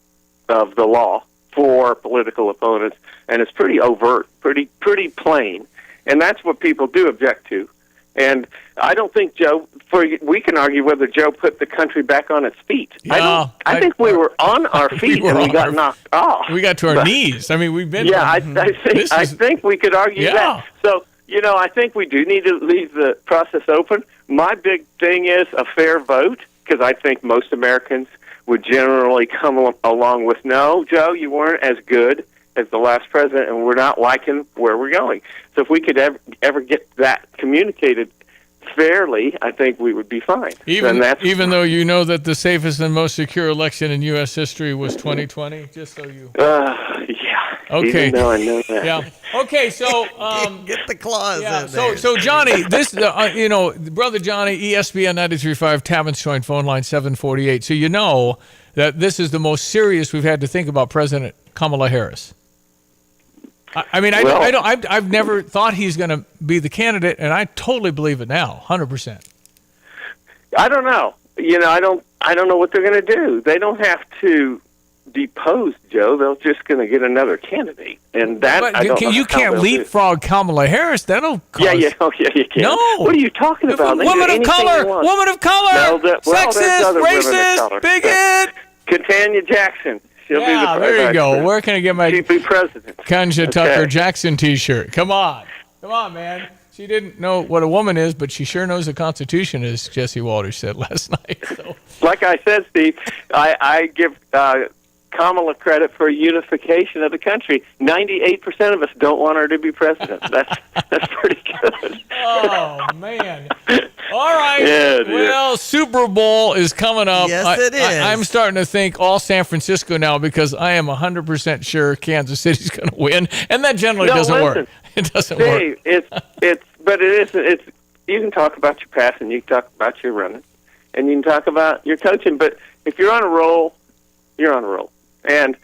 the law for political opponents, and it's pretty overt, pretty plain, and that's what people do object to. And I don't think we can argue whether Joe put the country back on its feet. Yeah, I think we were on our feet and we got knocked off. We got to our knees. I mean, we've been. Yeah, I think we could argue that. So, I think we do need to leave the process open. My big thing is a fair vote, because I think most Americans would generally come along with, no, Joe, you weren't as good as the last president, and we're not liking where we're going. So if we could ever get that communicated fairly, I think we would be fine. Even though you know that the safest and most secure election in U.S. history was 2020, just so you... Yeah. Okay. Even though I know that. Yeah. Okay, so... get the clause yeah, in there. So Johnny, this, Brother Johnny, ESPN 93.5, Tavin's Joint phone line 748. So you know that this is the most serious we've had to think about President Kamala Harris. I've never thought he's going to be the candidate, and I totally believe it now, 100%. I don't know. I don't know what they're going to do. They don't have to depose Joe. They're just going to get another candidate, and that but I don't know you can't leapfrog Kamala Harris. That'll cause... you can. No. What are you talking about? Woman of color, sexist, racist, bigot. Catania Jackson. She'll be the there you go. Where can I get my president? Kanja Tucker Jackson T-shirt? Come on, man. She didn't know what a woman is, but she sure knows the Constitution, as Jesse Walters said last night. So. Like I said, Steve, I give Kamala credit for unification of the country. 98% of us don't want her to be president. That's pretty good. Oh, man. All right. Yeah, well, Super Bowl is coming up. Yes, it is. I'm starting to think all San Francisco now, because I am 100% sure Kansas City's going to win, and that generally doesn't work. It doesn't work. But it isn't. You can talk about your passing, you can talk about your running. and you can talk about your coaching. But if you're on a roll, you're on a roll. And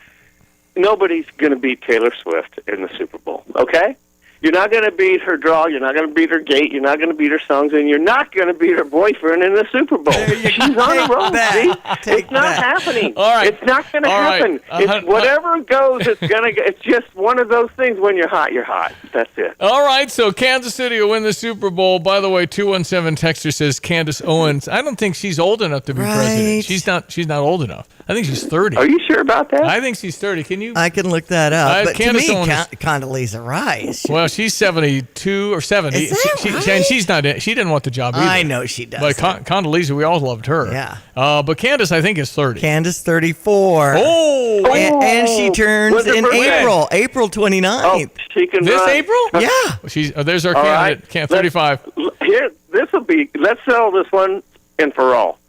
nobody's going to beat Taylor Swift in the Super Bowl, okay? You're not going to beat her draw. You're not going to beat her gait. You're not going to beat her songs. And you're not going to beat her boyfriend in the Super Bowl. She's on a roll, see? It's not happening. All right. It's not going to All right. happen. It's whatever goes, it's just one of those things. When you're hot, you're hot. That's it. All right, so Kansas City will win the Super Bowl. By the way, 217 texter says Candace Owens. I don't think she's old enough to be president. She's not old enough. I think she's 30. Are you sure about that? I think she's 30. Can you? I can look that up. But to Candace me, Owens- Condoleezza Rice. Well, she's 72 or 70. Is that right? And she's not. She didn't want the job either. I know she does. But Condoleezza, we all loved her. Yeah. But Candace, I think, is 30. Candace, 34. Oh! And she turns When's her in birthday? April 29th. Oh, she can This run. April? Yeah. There's our All candidate, right. 35. Here, this will be. Let's settle this one and for all.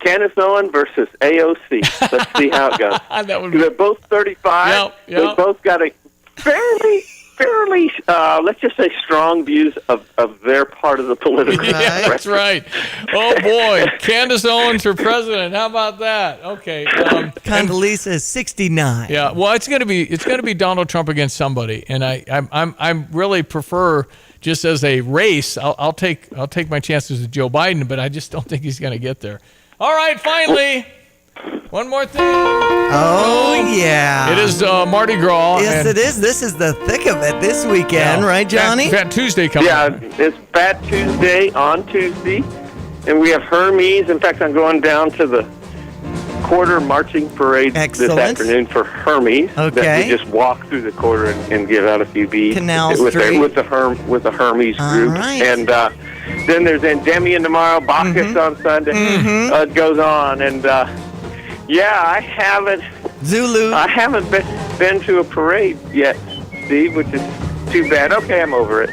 Candace Owens versus AOC. Let's see how it goes. That would be. They're both 35. Yep. They both got a fairly, let's just say, strong views of their part of the political Yeah, that's right. Oh boy, Candace Owens for president. How about that? Okay. Condoleezza is 69. Yeah. Well, it's gonna be Donald Trump against somebody, and I really prefer, just as a race, I'll take my chances with Joe Biden, but I just don't think he's gonna get there. All right, finally. One more thing. Oh, yeah. It is Mardi Gras. Yes, it is. This is the thick of it this weekend, right, Johnny? Fat Tuesday coming up. It's Fat Tuesday on Tuesday, and we have Hermes. In fact, I'm going down to the quarter marching parade this afternoon for Hermes. Okay. That we just walk through the quarter and give out a few beads Canal with Street. with the Hermes group. right. And then there's Endymion tomorrow, Bacchus on Sunday. It goes on, and I haven't Zulu. I haven't been to a parade yet, Steve, which is too bad. Okay, I'm over it.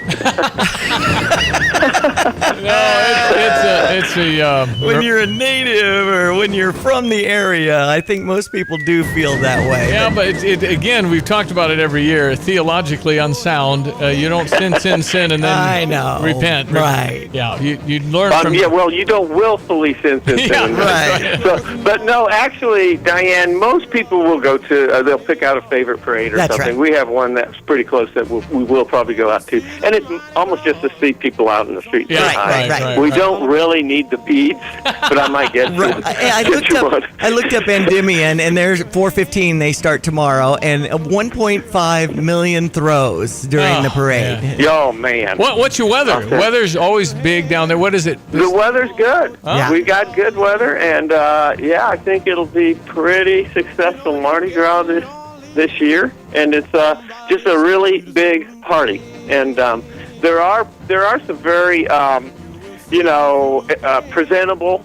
When you're a native or when you're from the area, I think most people do feel that way. Yeah, but again, we've talked about it every year. Theologically unsound. You don't sin, and then I know. repent. Right. Yeah, you learn from. Yeah, well, you don't willfully sin. Yeah, right. So, but no, actually, Diane, most people will go to. They'll pick out a favorite parade or That's something. right. We have one that's pretty close that we will probably go out to, and it's almost just to see people out in the street. Yeah, right. We don't really need the beads, but I might get Right. I looked up Endymion, and there's 4:15. They start tomorrow, and 1.5 million throws during the parade. Yeah. Oh man. What's your weather? Okay. Weather's always big down there. What is it? The weather's good. Yeah. We got good weather, and I think it'll be pretty successful Mardi Gras this year, and it's just a really big party. And there are some very presentable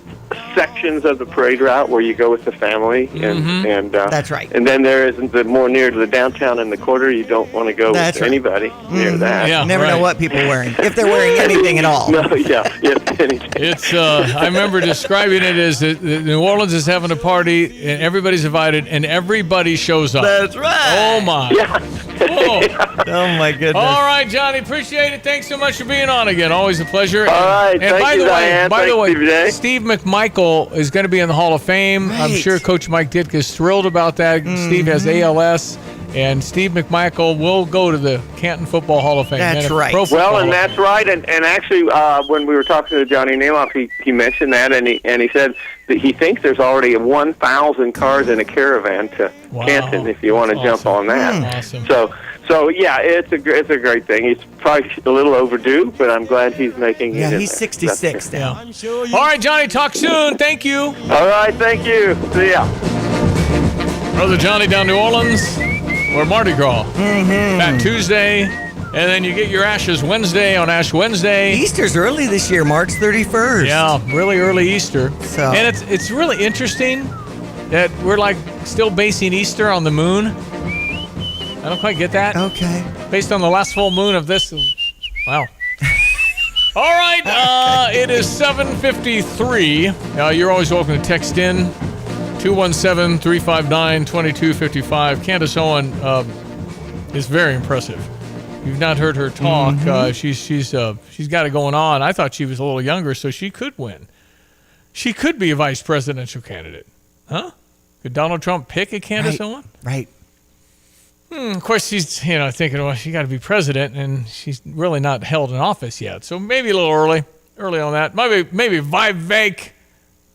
sections of the parade route where you go with the family, and That's right. And then there is the more near to the downtown and the quarter. You don't want to go That's with right. anybody near that. Yeah. You never know what people are wearing, if they're wearing anything at all. No, if anything. It's. I remember describing it as that New Orleans is having a party, and everybody's invited, and everybody shows up. That's right. Oh my. Oh my goodness. All right, Johnny, appreciate it. Thanks so much for being on again. Always a pleasure. All right, And thank by you, the way, Diane. by the Thanks, way, Stevie Jay. Steve McMichael is going to be in the Hall of Fame. I'm Right. sure Coach Mike Ditka is thrilled about that. Steve has ALS, and Steve McMichael will go to the Canton Football Hall of Fame. That's And right. Pro Football Well, Hall and of that's right. And actually, when we were talking to Johnny Namath, he mentioned that, and he said that he thinks there's already 1,000 cars in a caravan to Wow. Canton if you want to That's jump on that. Awesome. So yeah, it's a great thing. He's probably a little overdue, but I'm glad he's making it. Yeah, in he's there. 66 now. All right, Johnny, talk soon. Thank you. All right, thank you. See ya. Brother Johnny down New Orleans, or Mardi Gras. Fat Tuesday, and then you get your Ashes Wednesday on Ash Wednesday. Easter's early this year, March 31st. Yeah, really early Easter. So- And it's really interesting that we're like still basing Easter on the moon. I don't quite get that. Okay. Based on the last full moon of this. Wow. All right, it is 7:53. You're always welcome to text in 217-359-2255. Candace Owen is very impressive. You've not heard her talk. She's got it going on. I thought she was a little younger, so she could win. She could be a vice presidential candidate. Huh? Could Donald Trump pick a Candace Owen? Right. Of course, she's thinking, well, she got to be president, and she's really not held in office yet. So maybe a little early on that. Maybe Vivek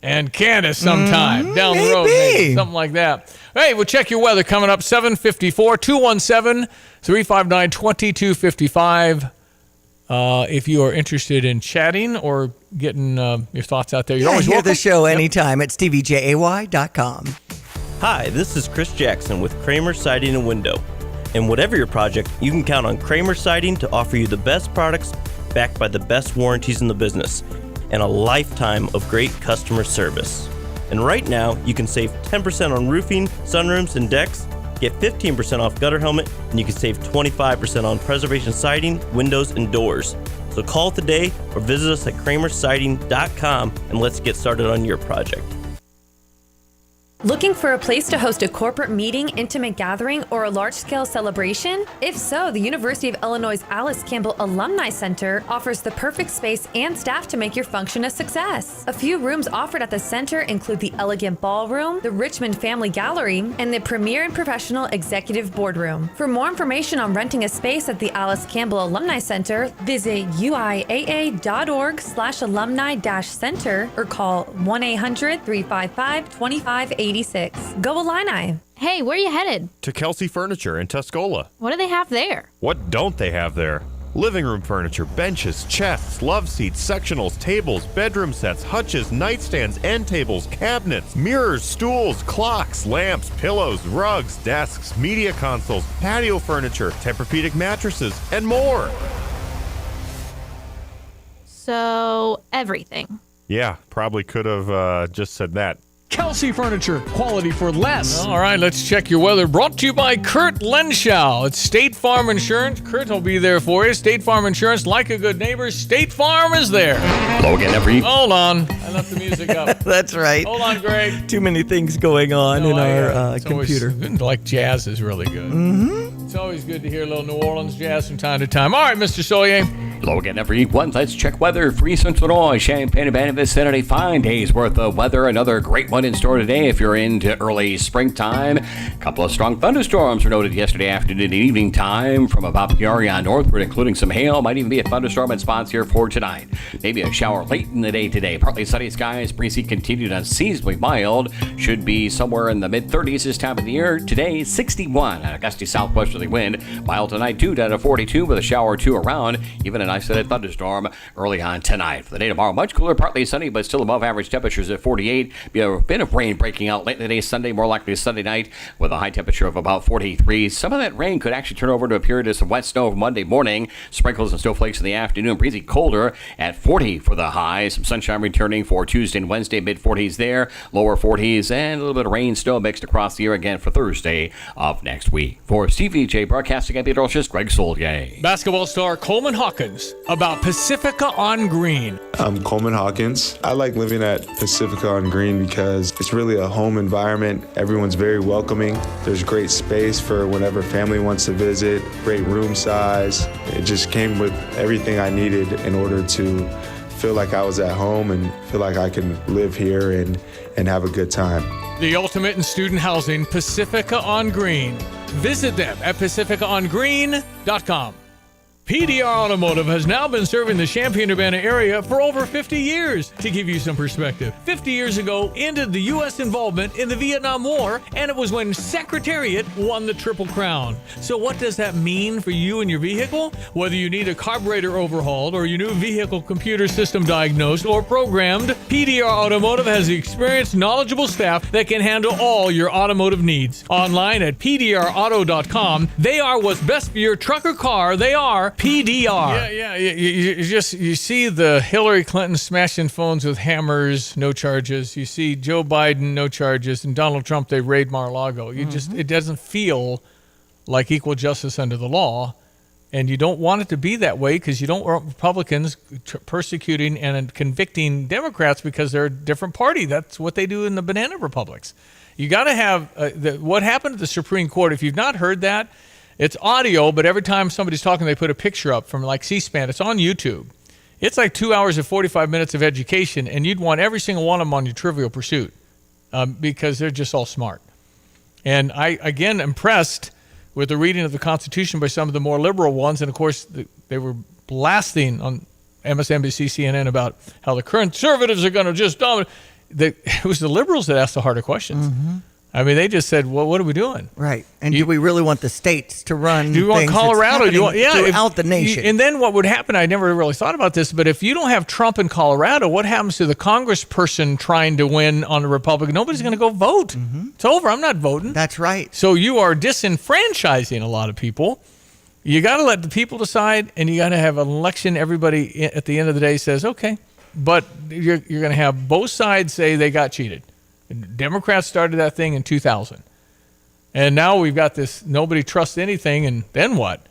and Candace sometime down the road, maybe, something like that. Hey, we'll check your weather coming up 7:54, 217-359-2255. If you are interested in chatting or getting your thoughts out there, you're always hear welcome. the show anytime at StevieJay.com. Hi, this is Chris Jackson with Kramer Siding and Window. And whatever your project, you can count on Kramer Siding to offer you the best products backed by the best warranties in the business and a lifetime of great customer service. And right now, you can save 10% on roofing, sunrooms, and decks, get 15% off gutter helmet, and you can save 25% on preservation siding, windows, and doors. So call today or visit us at kramersiding.com and let's get started on your project. Looking for a place to host a corporate meeting, intimate gathering, or a large-scale celebration? If so, the University of Illinois' Alice Campbell Alumni Center offers the perfect space and staff to make your function a success. A few rooms offered at the center include the Elegant Ballroom, the Richmond Family Gallery, and the Premier and Professional Executive Boardroom. For more information on renting a space at the Alice Campbell Alumni Center, visit uiaa.org/alumni-center or call 1-800-355-2580. Go Illini. Hey, where are you headed? To Kelsey Furniture in Tuscola. What do they have there? What don't they have there? Living room furniture, benches, chests, love seats, sectionals, tables, bedroom sets, hutches, nightstands, end tables, cabinets, mirrors, stools, clocks, lamps, pillows, rugs, desks, media consoles, patio furniture, Tempur-Pedic mattresses, and more. So, everything. Yeah, probably could have just said that. Kelsey Furniture, quality for less. All right, let's check your weather. Brought to you by Kurt Lenschow. It's State Farm Insurance. Kurt will be there for you. State Farm Insurance, like a good neighbor, State Farm is there. Logan, Hold on. I left the music up. That's right. Hold on, Greg. Too many things going on in our computer. Like jazz is really good. Mm-hmm. It's always good to hear a little New Orleans jazz from time to time. All right, Mr. Solier. Logan, every one. Let's check weather. Free Central Illinois, Champaign-Urbana vicinity. 5 days worth of weather. Another great one in store today if you're into early springtime. A couple of strong thunderstorms were noted yesterday afternoon and evening time from about Peoria on northward, including some hail. Might even be a thunderstorm in spots here for tonight. Maybe a shower late in the day today. Partly sunny skies. Breezy continued unseasonably mild. Should be somewhere in the mid-30s this time of the year. Today, 61. A gusty southwesterly wind. Mild tonight, 2 down to 42 with a shower or two around. Even an isolated thunderstorm early on tonight. For the day tomorrow, much cooler, partly sunny, but still above average temperatures at 48. Be a bit of rain breaking out late in the day Sunday, more likely Sunday night with a high temperature of about 43. Some of that rain could actually turn over to a period of some wet snow Monday morning. Sprinkles and snowflakes in the afternoon. Breezy colder at 40 for the high. Some sunshine returning for Tuesday and Wednesday, mid-40s there. Lower 40s and a little bit of rain, snow mixed across the year again for Thursday of next week. For Stevie Jay Broadcasting at Beatrocious, Greg Solier. Basketball star Coleman Hawkins about Pacifica on Green. I'm Coleman Hawkins. I like living at Pacifica on Green because it's really a home environment. Everyone's very welcoming. There's great space for whenever family wants to visit, great room size. It just came with everything I needed in order to feel like I was at home and feel like I can live here and have a good time. The ultimate in student housing, Pacifica on Green. Visit them at pacificaongreen.com. PDR Automotive has now been serving the Champaign-Urbana area for over 50 years. To give you some perspective, 50 years ago ended the U.S. involvement in the Vietnam War, and it was when Secretariat won the Triple Crown. So what does that mean for you and your vehicle? Whether you need a carburetor overhauled or your new vehicle computer system diagnosed or programmed, PDR Automotive has the experienced, knowledgeable staff that can handle all your automotive needs. Online at pdrauto.com, they are what's best for your truck or car. They are PDR. Yeah. You see the Hillary Clinton smashing phones with hammers, no charges. You see Joe Biden, no charges, and Donald Trump, they raid Mar-a-Lago. It doesn't feel like equal justice under the law, and you don't want it to be that way because you don't want Republicans persecuting and convicting Democrats because they're a different party. That's what they do in the banana republics. You got to have what happened at the Supreme Court. If you've not heard that, it's audio, but every time somebody's talking, they put a picture up from like C-SPAN. It's on YouTube. it's like 2 hours and 45 minutes of education, and you'd want every single one of them on your Trivial Pursuit because they're just all smart. And I, again, impressed with the reading of the Constitution by some of the more liberal ones. And, of course, they were blasting on MSNBC, CNN about how the conservatives are going to just dominate. It was the liberals that asked the harder questions. Mm-hmm. I mean, they just said, well, what are we doing? Right. And do we really want the states to run Do you want things Colorado? that's Do you want, happening throughout the nation? And then what would happen, I never really thought about this, but if you don't have Trump in Colorado, what happens to the congressperson trying to win on the Republican? Nobody's going to go vote. Mm-hmm. It's over. I'm not voting. That's right. So you are disenfranchising a lot of people. You got to let the people decide, and you got to have an election. Everybody at the end of the day says, okay. But you're going to have both sides say they got cheated. Democrats started that thing in 2000. And now we've got this nobody trusts anything, and then what?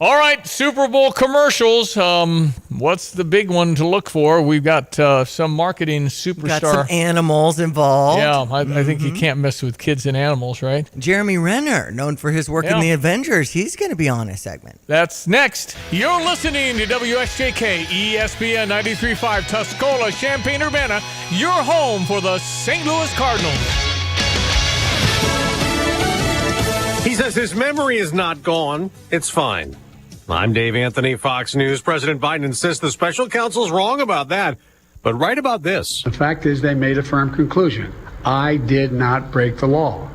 All right, Super Bowl commercials. What's the big one to look for? We've got some marketing superstar. Got some animals involved. Yeah, I think you can't mess with kids and animals, right? Jeremy Renner, known for his work in the Avengers, he's going to be on a segment. That's next. You're listening to WSJK ESPN 93.5 Tuscola, Champaign-Urbana, your home for the St. Louis Cardinals. He says his memory is not gone. It's fine. I'm Dave Anthony, Fox News. President Biden insists the special counsel's wrong about that, but right about this. The fact is they made a firm conclusion. I did not break the law.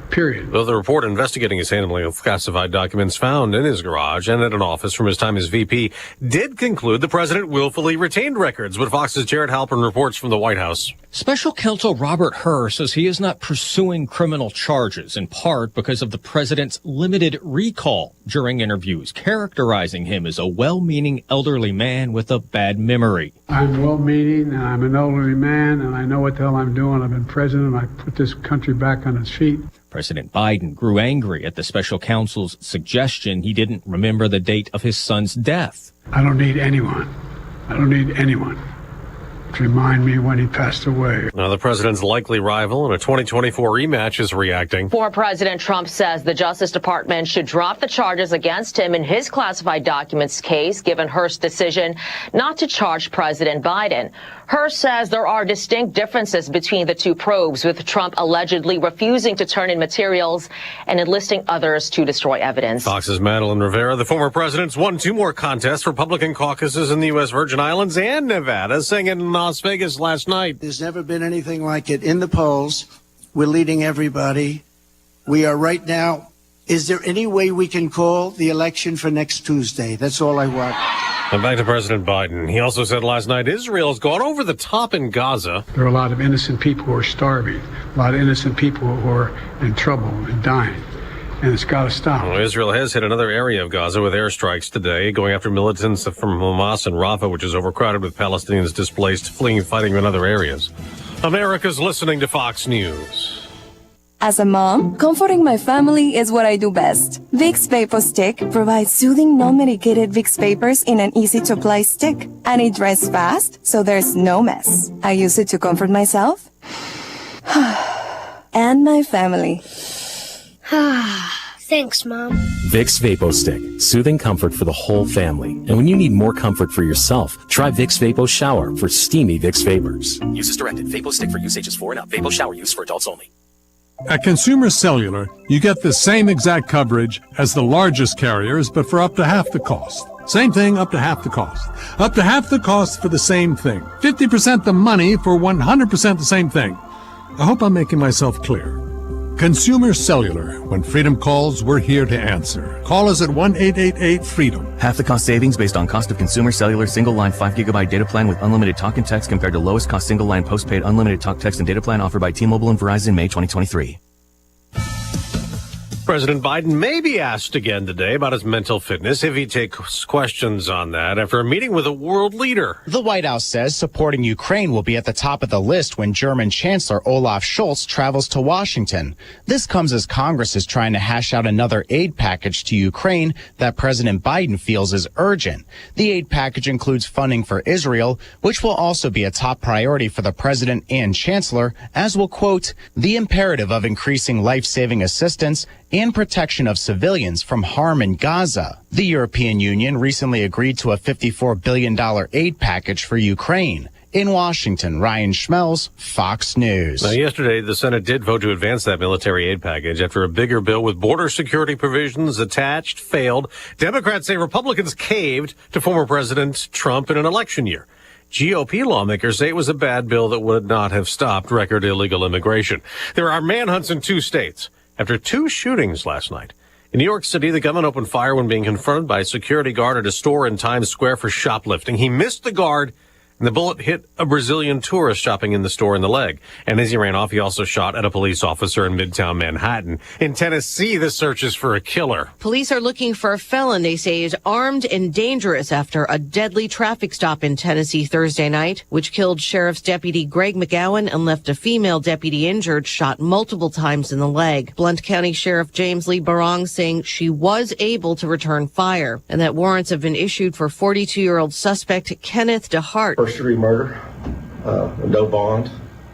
Period. Well, the report investigating his handling of classified documents found in his garage and at an office from his time as VP did conclude the president willfully retained records, but Fox's Jared Halpern reports from the White House. Special Counsel Robert Hur says he is not pursuing criminal charges, in part because of the president's limited recall during interviews, characterizing him as a well-meaning elderly man with a bad memory. I'm well-meaning, and I'm an elderly man, and I know what the hell I'm doing. I've been president, and I put this country back on its feet. President Biden grew angry at the special counsel's suggestion he didn't remember the date of his son's death. I don't need anyone to remind me when he passed away. Now, the president's likely rival in a 2024 rematch is reacting. Former President Trump says the Justice Department should drop the charges against him in his classified documents case, given Hur's decision not to charge President Biden. Hur says there are distinct differences between the two probes, with Trump allegedly refusing to turn in materials and enlisting others to destroy evidence. Fox's Madeline Rivera, the former president's won 2 more contests, Republican caucuses in the U.S. Virgin Islands and Nevada, saying in Las Vegas last night. There's never been anything like it in the polls. We're leading everybody. We are right now. Is there any way we can call the election for next Tuesday? That's all I want. And back to President Biden. He also said last night Israel's gone over the top in Gaza. There are a lot of innocent people who are starving, a lot of innocent people who are in trouble and dying, and it's got to stop. Well, Israel has hit another area of Gaza with airstrikes today, going after militants from Hamas and Rafah, which is overcrowded with Palestinians displaced, fleeing fighting in other areas. America's listening to Fox News. As a mom, comforting my family is what I do best. Vicks Vapor Stick provides soothing, non-medicated Vicks Vapors in an easy-to-apply stick. And it dries fast, so there's no mess. I use it to comfort myself and my family. Thanks, Mom. Vicks Vapo Stick, soothing comfort for the whole family. And when you need more comfort for yourself, try Vicks Vapo Shower for steamy Vicks Vapors. Use as directed. Vapo Stick for use ages 4 and up. Vapo Shower use for adults only. At Consumer Cellular, you get the same exact coverage as the largest carriers, but for up to half the cost. Same thing, up to half the cost. Up to half the cost for the same thing. 50% the money for 100% the same thing. I hope I'm making myself clear. Consumer Cellular. When freedom calls, we're here to answer. Call us at 1-888-FREEDOM. Half the cost savings based on cost of Consumer Cellular single line 5 gigabyte data plan with unlimited talk and text compared to lowest cost single line postpaid unlimited talk, text, and data plan offered by T-Mobile and Verizon May 2023. President Biden may be asked again today about his mental fitness if he takes questions on that after a meeting with a world leader. The White House says supporting Ukraine will be at the top of the list when German Chancellor Olaf Scholz travels to Washington. This comes as Congress is trying to hash out another aid package to Ukraine that President Biden feels is urgent. The aid package includes funding for Israel, which will also be a top priority for the president and chancellor, as will, quote, the imperative of increasing life-saving assistance, and protection of civilians from harm in Gaza. The European Union recently agreed to a $54 billion aid package for Ukraine. In Washington, Ryan Schmelz, Fox News. Now, yesterday, the Senate did vote to advance that military aid package after a bigger bill with border security provisions attached failed. Democrats say Republicans caved to former President Trump in an election year. GOP lawmakers say it was a bad bill that would not have stopped record illegal immigration. There are manhunts in 2 states after 2 shootings last night. In New York City, the gunman opened fire when being confronted by a security guard at a store in Times Square for shoplifting. He missed the guard, and the bullet hit a Brazilian tourist shopping in the store in the leg. And as he ran off, he also shot at a police officer in Midtown Manhattan. In Tennessee, the search is for a killer. Police are looking for a felon they say is armed and dangerous after a deadly traffic stop in Tennessee Thursday night, which killed Sheriff's Deputy Greg McGowan and left a female deputy injured, shot multiple times in the leg. Blount County Sheriff James Lee Barong saying she was able to return fire and that warrants have been issued for 42-year-old suspect Kenneth DeHart. First-degree murder, no bond.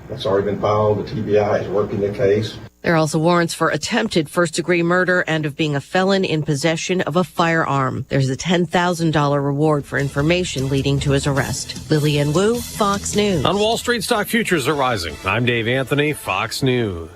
That's already been filed. The TBI is working the case. There are also warrants for attempted first-degree murder and of being a felon in possession of a firearm. There's a $10,000 reward for information leading to his arrest. Lillian Wu, Fox News. On Wall Street, stock futures are rising. I'm Dave Anthony, Fox News.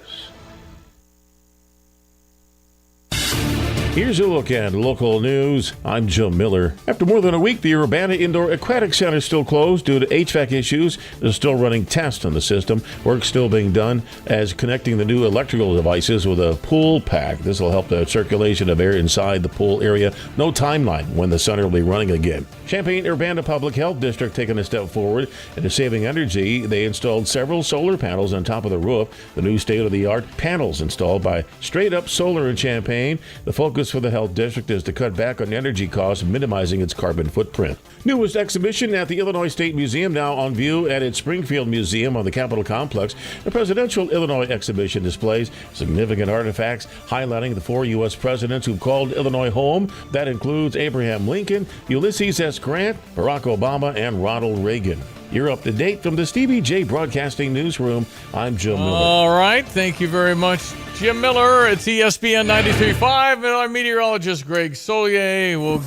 Here's a look at local news. I'm Joe Miller. After more than a week, the Urbana Indoor Aquatic Center is still closed due to HVAC issues. They're still running tests on the system. Work still being done as connecting the new electrical devices with a pool pack. This will help the circulation of air inside the pool area. No timeline when the center will be running again. Champaign-Urbana Public Health District taking a step forward into saving energy. They installed several solar panels on top of the roof. The new state-of-the-art panels installed by Straight Up Solar in Champaign. The focus for the health district is to cut back on energy costs, minimizing its carbon footprint. Newest exhibition at the Illinois State Museum, now on view at its Springfield Museum on the Capitol Complex. The Presidential Illinois Exhibition displays significant artifacts highlighting the 4 U.S. presidents who called Illinois home. That includes Abraham Lincoln, Ulysses S. Grant, Barack Obama, and Ronald Reagan. You're up to date from the Stevie Jay Broadcasting Newsroom. I'm Jim Miller. All right. Thank you very much, Jim Miller. It's ESPN 93.5 and our meteorologist, Greg Solier. We'll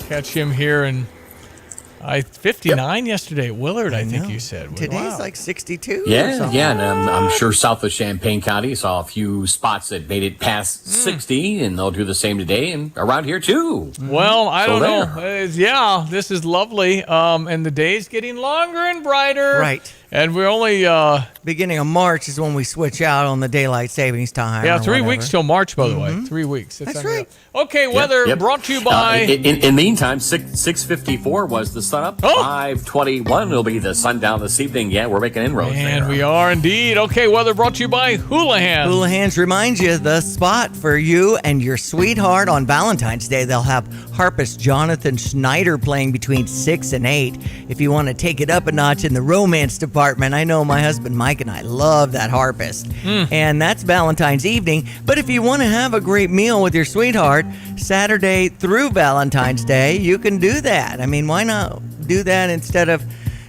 catch him here in 59 yesterday at Willard, I think you said. Today's like 62 or Yeah, something. yeah, and I'm sure south of Champaign County saw a few spots that made it past 60, and they'll do the same today and around here too. Well, I don't know. This is lovely, and the day's getting longer and brighter. Right. And we're only... beginning of March is when we switch out on the daylight savings time. Yeah, or 3 whatever. weeks till March, by the way. 3 weeks. That's right. Okay, weather brought to you by... In the meantime, 6:54 was the sun up. 5:21 will be the sundown this evening. Yeah, we're making inroads And there. we are indeed. Okay, weather brought to you by Houlihan. Houlihan's reminds you the spot for you and your sweetheart on Valentine's Day. They'll have harpist Jonathan Schneider playing between 6 and 8. If you want to take it up a notch in the romance department, I know my husband Mike and I love that harpist. And that's Valentine's evening. But if you want to have a great meal with your sweetheart Saturday through Valentine's Day, you can do that. I mean, why not do that instead of...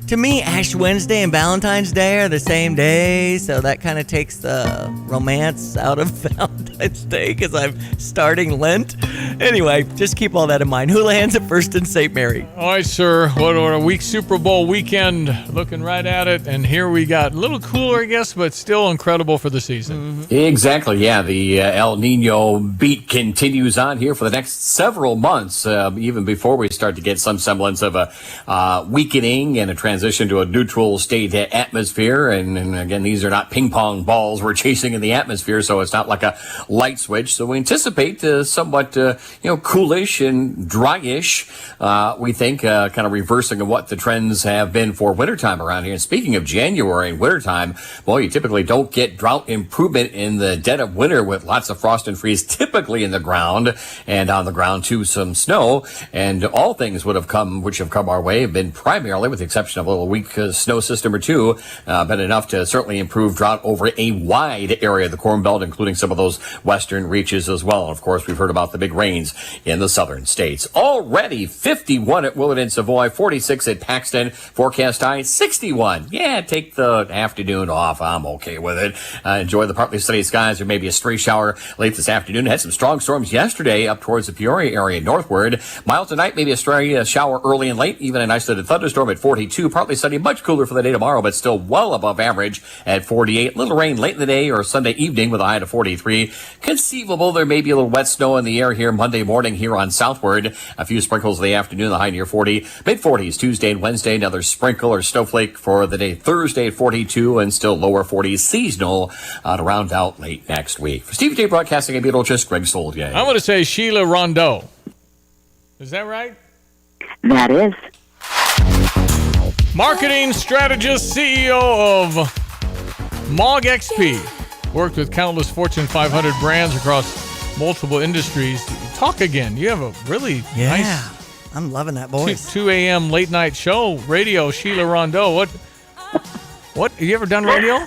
To me, Ash Wednesday and Valentine's Day are the same day, so that kind of takes the romance out of Valentine's Day because I'm starting Lent. Anyway, just keep all that in mind. Houlihan's at First and St. Mary. All right, sir. What a week, Super Bowl weekend. Looking right at it. And here we got a little cooler, I guess, but still incredible for the season. Exactly, yeah. The El Nino beat continues on here for the next several months, even before we start to get some semblance of a weakening and a transition to a neutral state atmosphere. And again, these are not ping pong balls we're chasing in the atmosphere, so it's not like a light switch. So we anticipate somewhat, coolish and dryish. We think kind of reversing of what the trends have been for wintertime around here. And speaking of January and wintertime, well, you typically don't get drought improvement in the dead of winter with lots of frost and freeze typically in the ground, and on the ground too some snow. And all things which have come our way have been primarily, with the exception of a little weak snow system or two, but enough to certainly improve drought over a wide area of the Corn Belt, including some of those western reaches as well. And of course, we've heard about the big rains in the southern states. Already 51 at Willett and Savoy, 46 at Paxton, forecast high 61. Yeah, take the afternoon off. I'm okay with it. Enjoy the partly sunny skies, or maybe a stray shower late this afternoon. Had some strong storms yesterday up towards the Peoria area northward. Mild tonight, maybe a stray shower early and late, even an isolated thunderstorm at 42. Partly sunny, much cooler for the day tomorrow, but still well above average at 48. Little rain late in the day or Sunday evening with a high to 43. Conceivable there may be a little wet snow in the air here Monday morning here on southward. A few sprinkles in the afternoon, the high near 40. Mid-40s Tuesday and Wednesday. Another sprinkle or snowflake for the day Thursday at 42, and still lower 40s seasonal to round out late next week. For Stevie Jay Broadcasting, I'm meteorologist Greg Soldier. I'm going to say Sheila Rondeau. Is that right? That is. Marketing strategist, CEO of Mog XP. Worked with countless Fortune 500 brands across multiple industries. Talk again. You have a really nice... I'm loving that voice. 2 a.m. late night show, radio, Sheila Rondeau. What? Have you ever done radio?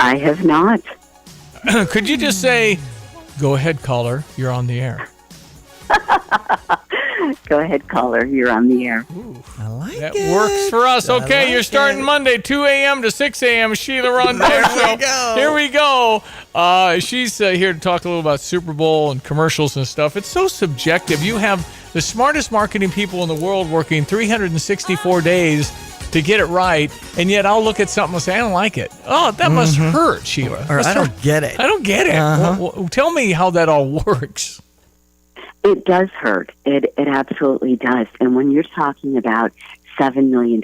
I have not. Could you just say, go ahead, caller, you're on the air? Go ahead, caller, you're on the air. I like that works for us. Okay, you're starting Monday, 2 a.m. to 6 a.m. Sheila Rondeau Show. Here we go. She's here to talk a little about Super Bowl and commercials and stuff. It's so subjective. You have the smartest marketing people in the world working 364 days to get it right, and yet I'll look at something and say, I don't like it. Oh, that must hurt, Sheila. Or I don't get it. I don't get it. Well, tell me how that all works. It does hurt. It absolutely does. And when you're talking about $7 million in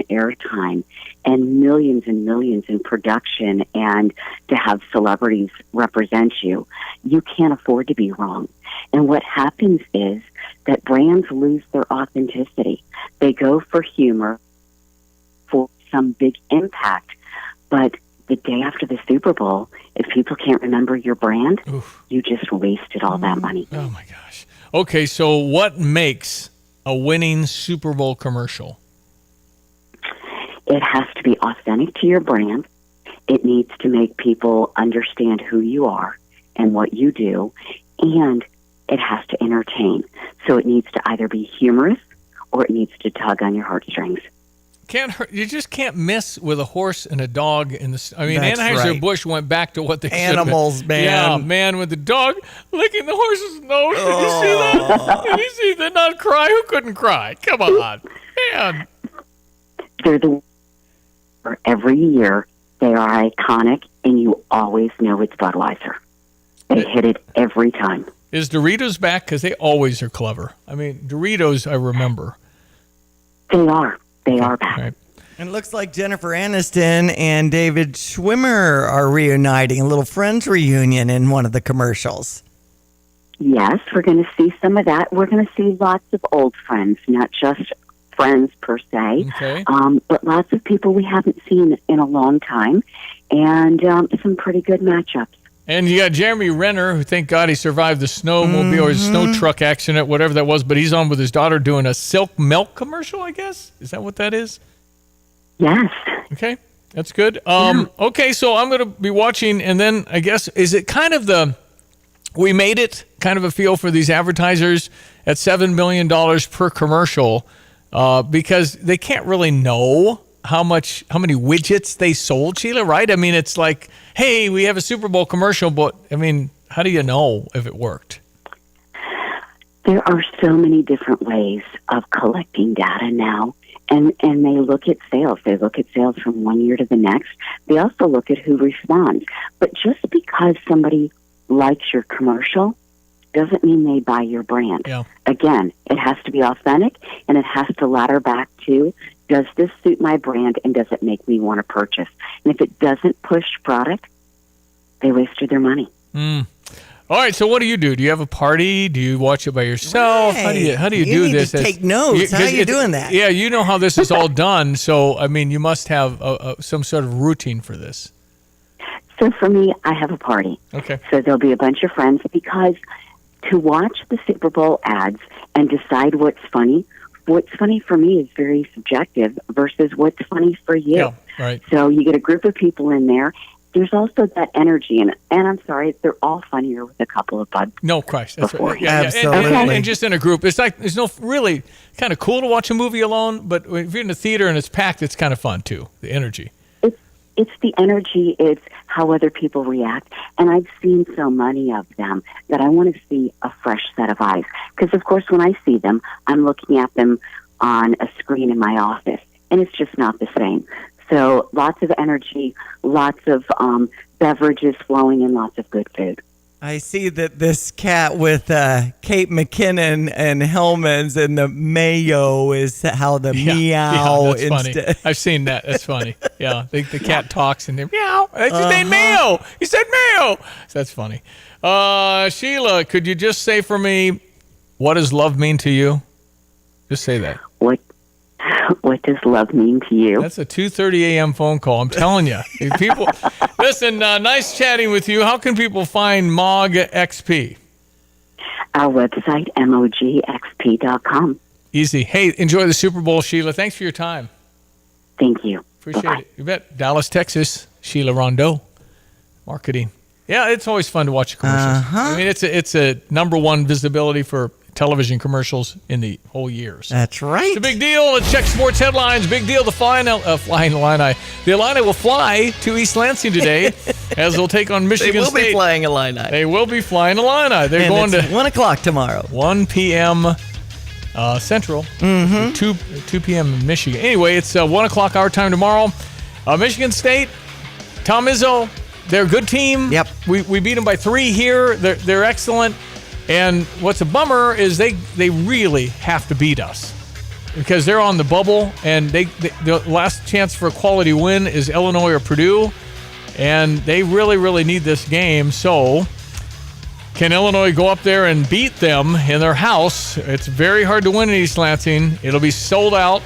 airtime and millions in production, and to have celebrities represent you, you can't afford to be wrong. And what happens is that brands lose their authenticity. They go for humor, for some big impact, but the day after the Super Bowl, if people can't remember your brand, you just wasted all that money. Oh, my gosh. Okay, so what makes a winning Super Bowl commercial? It has to be authentic to your brand. It needs to make people understand who you are and what you do, and it has to entertain. So it needs to either be humorous or it needs to tug on your heartstrings. Can't hurt. You just can't miss with a horse and a dog in the. I mean, That's Anheuser-Busch went back to what they Animals, should have been. man. Yeah, man, with the dog licking the horse's nose. Did you see that? Did you see that not cry? Who couldn't cry? Come on, man. They're the every year. They are iconic, and you always know it's Budweiser. They hit it every time. Is Doritos back? Because they always are clever. I mean, Doritos, I remember. They are. They are back. Right. And it looks like Jennifer Aniston and David Schwimmer are reuniting, a little Friends reunion in one of the commercials. Yes, we're going to see some of that. We're going to see lots of old friends, not just friends per se, but lots of people we haven't seen in a long time, and some pretty good matchups. And you got Jeremy Renner, who thank God he survived the snowmobile or snow truck accident, whatever that was, but he's on with his daughter doing a Silk Milk commercial, I guess? Is that what that is? Yes. Okay, that's good. Okay, so I'm going to be watching, and then I guess, is it kind of we made it kind of a feel for these advertisers at $7 million per commercial, because they can't really know how many widgets they sold, Sheila, right? I mean, it's like, hey, we have a Super Bowl commercial, but I mean, how do you know if it worked? There are so many different ways of collecting data now, and they look at sales. They look at sales from one year to the next. They also look at who responds. But just because somebody likes your commercial doesn't mean they buy your brand. Yeah. Again, it has to be authentic, and it has to ladder back to, does this suit my brand, and does it make me want to purchase? And if it doesn't push product, they wasted their money. All right, so what do? Do you have a party? Do you watch it by yourself? Right. How do you You do need this? to take notes. How are you doing that? Yeah, you know how this is all done. So, I mean, you must have some sort of routine for this. So for me, I have a party. Okay. So there'll be a bunch of friends, because to watch the Super Bowl ads and decide what's funny what's funny for me is very subjective versus what's funny for you. Yeah, right. So you get a group of people in there. There's also that energy, and I'm sorry, they're all funnier with a couple of buds. No, Christ. That's right. Absolutely. And just in a group. It's like, there's no really kind of cool to watch a movie alone, but if you're in the theater and it's packed, it's kind of fun too, the energy. It's the energy, it's how other people react. And I've seen so many of them that I want to see a fresh set of eyes. Because, of course, when I see them, I'm looking at them on a screen in my office, and it's just not the same. So lots of energy, lots of beverages flowing, and lots of good food. I see that this cat with Kate McKinnon and Hellman's and the mayo is how the meow. Yeah, that's funny. I've seen that. That's funny. Yeah, the cat talks and they meow. That's his name, Mayo. He said mayo. So that's funny. Sheila, could you just say for me, what does love mean to you? Just say that. What does love mean to you? That's a 2:30 a.m. phone call. I'm telling you. People, listen, nice chatting with you. How can people find MOG XP? Our website, mogxp.com. Easy. Hey, enjoy the Super Bowl, Sheila. Thanks for your time. Thank you. Appreciate Bye-bye. it. You bet. Dallas, Texas, Sheila Rondeau, marketing. Yeah, it's always fun to watch commercials. I mean, it's a number one visibility for television commercials in the whole year. So that's right. It's a big deal. Let's check sports headlines. Big deal. The Flying Illini. The Illini will fly to East Lansing today as they'll take on Michigan State. They will be flying Illini. They will be flying Illini. They're going to 1 o'clock tomorrow. 1 p.m. Central. 2 p.m. in Michigan. Anyway, it's 1 o'clock our time tomorrow. Michigan State, Tom Izzo, they're a good team. Yep. We beat them by 3 here. They're excellent. And what's a bummer is they really have to beat us because they're on the bubble, and the last chance for a quality win is Illinois or Purdue, and they really, really need this game. So can Illinois go up there and beat them in their house? It's very hard to win in East Lansing. It'll be sold out.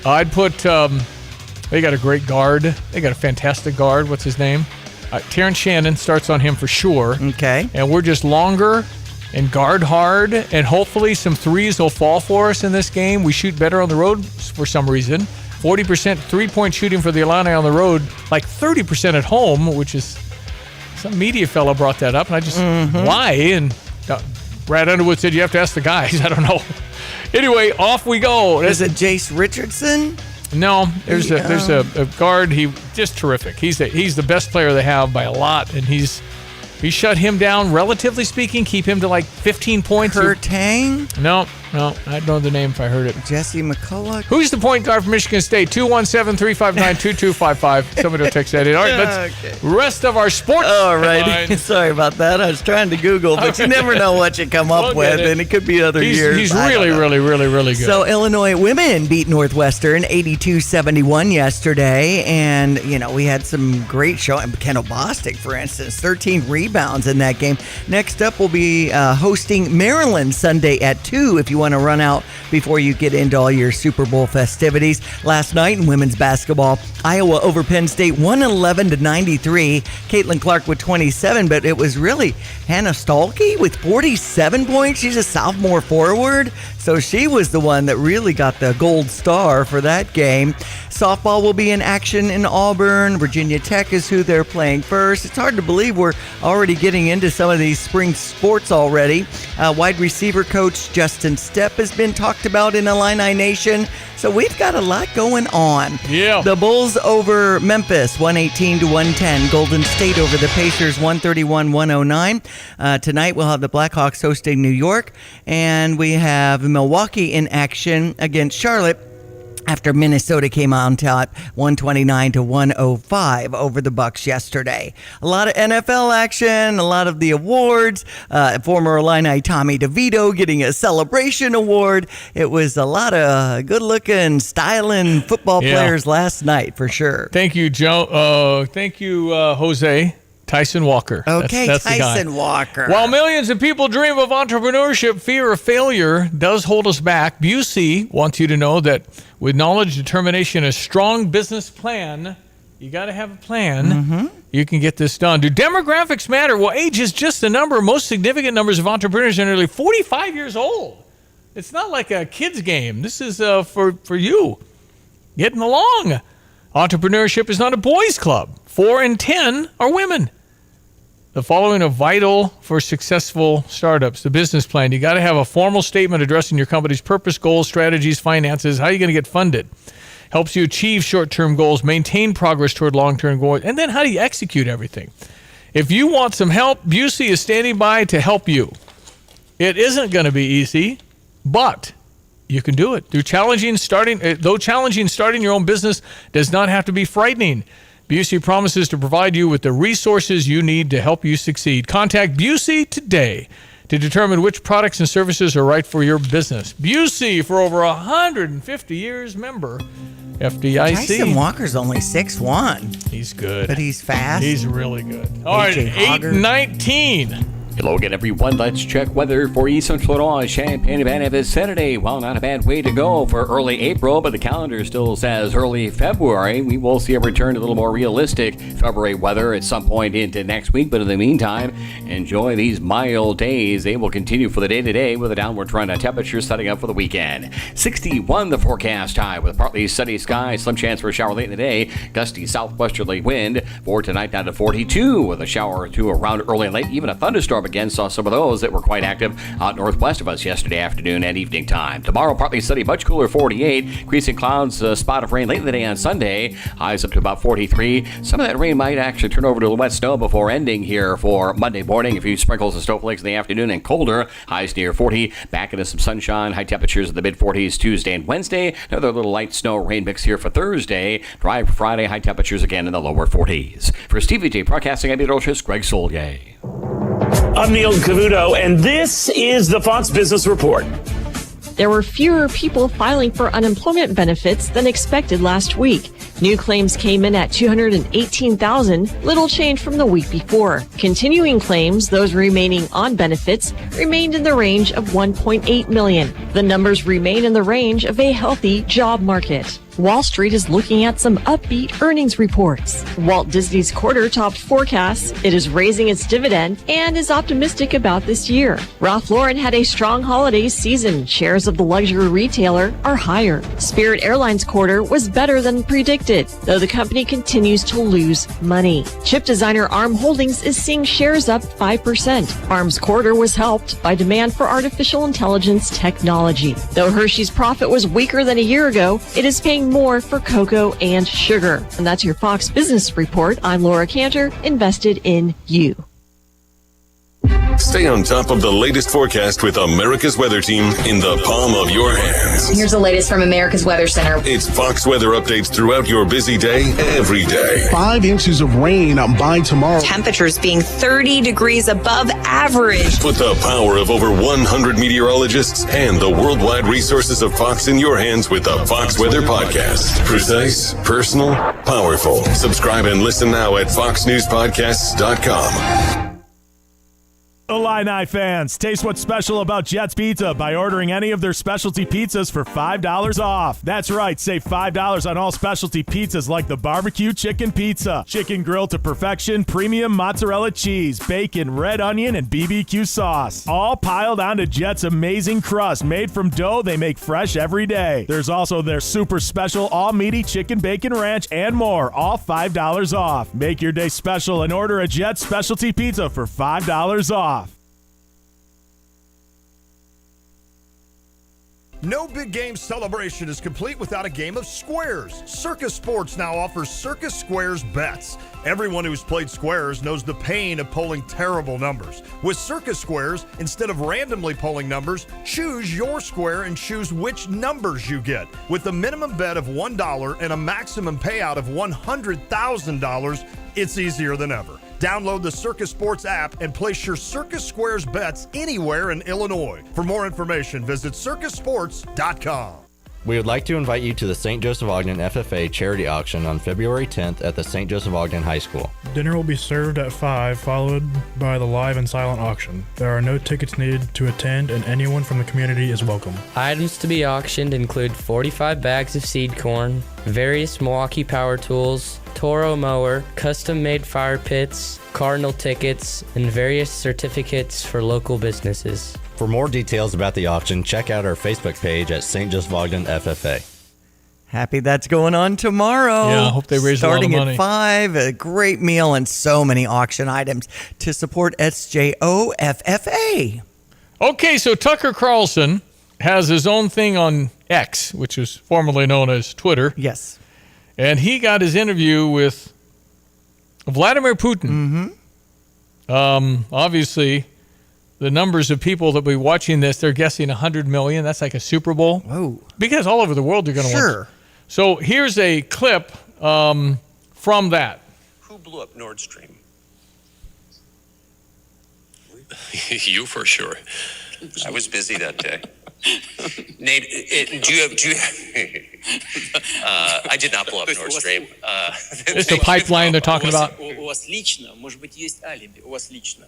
I'd put they got a great guard. They got a fantastic guard. What's his name? Terrence Shannon starts on him for sure. Okay. And we're just longer and guard hard, and hopefully some threes will fall for us in this game. We shoot better on the road for some reason. 40% three-point shooting for the Illini on the road, like 30% at home, which is some media fellow brought that up, and I just, why? And Brad Underwood said you have to ask the guys. I don't know. Anyway, off we go. Is it Jace Richardson? No, there's a guard. He just terrific. He's the best player they have by a lot, and he shut him down, relatively speaking, keep him to like 15 points. Kurt Tang? No, I'd know the name if I heard it. Jesse McCulloch? Who's the point guard for Michigan State? 217-359-2255. Somebody will text that in. All right, let's rest of our sports. All right. Sorry about that. I was trying to Google, but you never know what you come up with, and it could be other years. He's really, really, really, really good. So Illinois women beat Northwestern 82-71 yesterday, and, we had some great showing. Kendall Bostic, for instance, 13 rebounds in that game. Next up, we'll be hosting Maryland Sunday at 2 if you want to run out before you get into all your Super Bowl festivities. Last night in women's basketball, Iowa over Penn State 111-93. Caitlin Clark with 27, but it was really Hannah Stahlke with 47 points. She's a sophomore forward, so she was the one that really got the gold star for that game. Softball will be in action in Auburn. Virginia Tech is who they're playing first. It's hard to believe we're already getting into some of these spring sports already. Wide receiver coach Justin Stepp has been talked about in Illini Nation. So we've got a lot going on. Yeah. The Bulls over Memphis, 118-110. Golden State over the Pacers, 131-109. Tonight we'll have the Blackhawks hosting New York. And we have Milwaukee in action against Charlotte after Minnesota came on top 129-105 over the Bucks yesterday. A lot of NFL action, a lot of the awards. Former Illini Tommy DeVito getting a celebration award. It was a lot of good-looking, styling football players last night, for sure. Thank you, Joe. Thank you, Jose. Tyson Walker. Okay, that's Tyson Walker. While millions of people dream of entrepreneurship, fear of failure does hold us back. Busey wants you to know that with knowledge, determination, a strong business plan, you got to have a plan. You can get this done. Do demographics matter? Well, age is just a number. Most significant numbers of entrepreneurs are nearly 45 years old. It's not like a kid's game. This is for you. Getting along. Entrepreneurship is not a boys' club. 4 in 10 are women. The following are vital for successful startups. The business plan. You got to have a formal statement addressing your company's purpose, goals, strategies, finances. How are you going to get funded? Helps you achieve short-term goals, maintain progress toward long-term goals, and then how do you execute everything? If you want some help, Busey is standing by to help you. It isn't going to be easy, but you can do it. Though challenging, starting your own business does not have to be frightening. Busey promises to provide you with the resources you need to help you succeed. Contact Busey today to determine which products and services are right for your business. Busey, for over 150 years, member FDIC. Tyson Walker's only 6'1". He's good. But he's fast. He's really good. All right, 8:19. Hello again, everyone. Let's check weather for Eastern Florida, Champaign-Urbana this Saturday. Well, not a bad way to go for early April, but the calendar still says early February. We will see a return to a little more realistic February weather at some point into next week. But in the meantime, enjoy these mild days. They will continue for the day-to-day with a downward trend on temperatures setting up for the weekend. 61 the forecast high with partly sunny skies. Slim chance for a shower late in the day. Gusty southwesterly wind. For tonight down to 42 with a shower or two around early and late. Even a thunderstorm again. Saw some of those that were quite active out northwest of us yesterday afternoon and evening time. Tomorrow, partly sunny, much cooler, 48. Increasing clouds, a spot of rain late in the day on Sunday. Highs up to about 43. Some of that rain might actually turn over to the wet snow before ending here for Monday morning. A few sprinkles of snowflakes in the afternoon and colder. Highs near 40. Back into some sunshine. High temperatures in the mid-40s Tuesday and Wednesday. Another little light snow rain mix here for Thursday. Dry for Friday. High temperatures again in the lower 40s. For Stevie Jay Broadcasting, I'm meteorologist Greg Solgay. I'm Neil Cavuto, and this is the Fox Business Report. There were fewer people filing for unemployment benefits than expected last week. New claims came in at 218,000, little change from the week before. Continuing claims, those remaining on benefits, remained in the range of 1.8 million. The numbers remain in the range of a healthy job market. Wall Street is looking at some upbeat earnings reports. Walt Disney's quarter topped forecasts, it is raising its dividend, and is optimistic about this year. Ralph Lauren had a strong holiday season. Shares of the luxury retailer are higher. Spirit Airlines quarter was better than predicted, though the company continues to lose money. Chip designer ARM Holdings is seeing shares up 5%. ARM's quarter was helped by demand for artificial intelligence technology. Though Hershey's profit was weaker than a year ago, it is paying more for cocoa and sugar. And that's your Fox Business Report. I'm Laura Cantor, invested in you. Stay on top of the latest forecast with America's Weather Team in the palm of your hands. Here's the latest from America's Weather Center. It's Fox weather updates throughout your busy day, every day. 5 inches of rain by tomorrow. Temperatures being 30 degrees above average. Put the power of over 100 meteorologists and the worldwide resources of Fox in your hands with the Fox Weather Podcast. Precise, personal, powerful. Subscribe and listen now at foxnewspodcasts.com. Illini fans, taste what's special about Jets Pizza by ordering any of their specialty pizzas for $5 off. That's right, save $5 on all specialty pizzas like the barbecue chicken pizza, chicken grilled to perfection, premium mozzarella cheese, bacon, red onion, and BBQ sauce. All piled onto Jets' amazing crust made from dough they make fresh every day. There's also their super special all-meaty chicken bacon ranch and more, all $5 off. Make your day special and order a Jets specialty pizza for $5 off. No big game celebration is complete without a game of squares. Circus Sports now offers Circus Squares bets. Everyone who's played squares knows the pain of pulling terrible numbers. With Circus Squares, instead of randomly pulling numbers, choose your square and choose which numbers you get. With a minimum bet of $1 and a maximum payout of $100,000, it's easier than ever. Download the Circus Sports app and place your Circus Squares bets anywhere in Illinois. For more information, visit circusports.com. We would like to invite you to the St. Joseph Ogden FFA charity auction on February 10th at the St. Joseph Ogden High School. Dinner will be served at 5, followed by the live and silent auction. There are no tickets needed to attend, and anyone from the community is welcome. Items to be auctioned include 45 bags of seed corn, various Milwaukee power tools, Toro mower, custom-made fire pits, Cardinal tickets, and various certificates for local businesses. For more details about the auction, check out our Facebook page at St. Joseph Ogden FFA. Happy that's going on tomorrow. Yeah, I hope they raise a lot of Starting money. at 5, a great meal and so many auction items to support SJOFFA. Okay, so Tucker Carlson has his own thing on X, which was formerly known as Twitter. Yes. And he got his interview with Vladimir Putin. Obviously, the numbers of people that will be watching this, they're guessing 100 million. That's like a Super Bowl. Whoa. Because all over the world you're going to Sure. watch. So here's a clip from that. Who blew up Nord Stream? You for sure. I was busy that day. Nate, do you have I did not blow up Nord Stream. It's the pipeline they're talking about. У вас лично, может быть, есть алиби. У вас лично.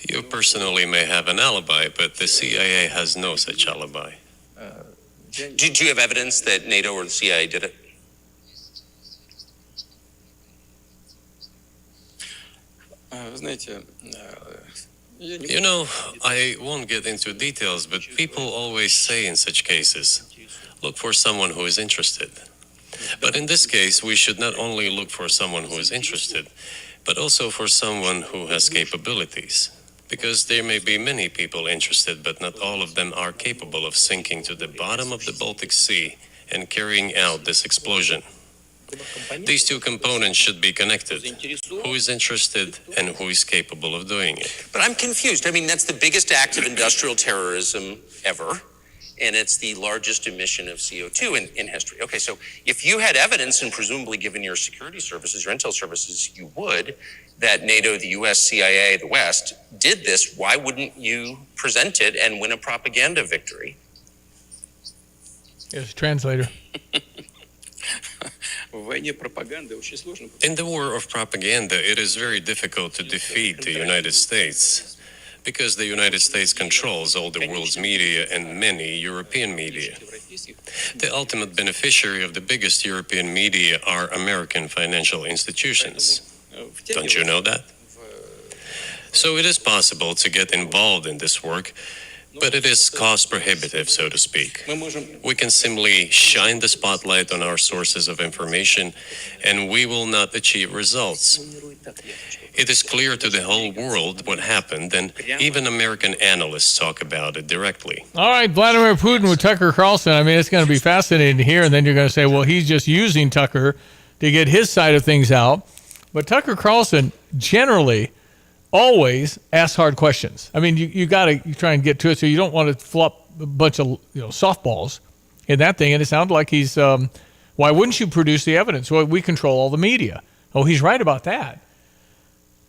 You personally may have an alibi, but the CIA has no such alibi. Do you have evidence that NATO or the CIA did it? Знаете, you know, I won't get into details, but people always say in such cases, look for someone who is interested. But in this case, we should not only look for someone who is interested, but also for someone who has capabilities. Because there may be many people interested, but not all of them are capable of sinking to the bottom of the Baltic Sea and carrying out this explosion. These two components should be connected. Who is interested and who is capable of doing it? But I'm confused. I mean, that's the biggest act of industrial terrorism ever, and it's the largest emission of CO2 in history. Okay, so if you had evidence, and presumably given your security services, your intel services, you would, that NATO, the US, CIA, the West did this, why wouldn't you present it and win a propaganda victory? Here's a translator. In the war of propaganda, it is very difficult to defeat the United States because the United States controls all the world's media and many European media. The ultimate beneficiary of the biggest European media are American financial institutions. Don't you know that? So it is possible to get involved in this work, but it is cost prohibitive, so to speak. We can simply shine the spotlight on our sources of information, and we will not achieve results. It is clear to the whole world what happened, and even American analysts talk about it directly. All right, Vladimir Putin with Tucker Carlson. I mean, it's going to be fascinating to hear, and then you're going to say, well, he's just using Tucker to get his side of things out. But Tucker Carlson generally always asks hard questions. I mean, you got to try and get to it, so you don't want to flop a bunch of softballs in that thing. And it sounded like he's, why wouldn't you produce the evidence? Well, we control all the media. Oh, he's right about that.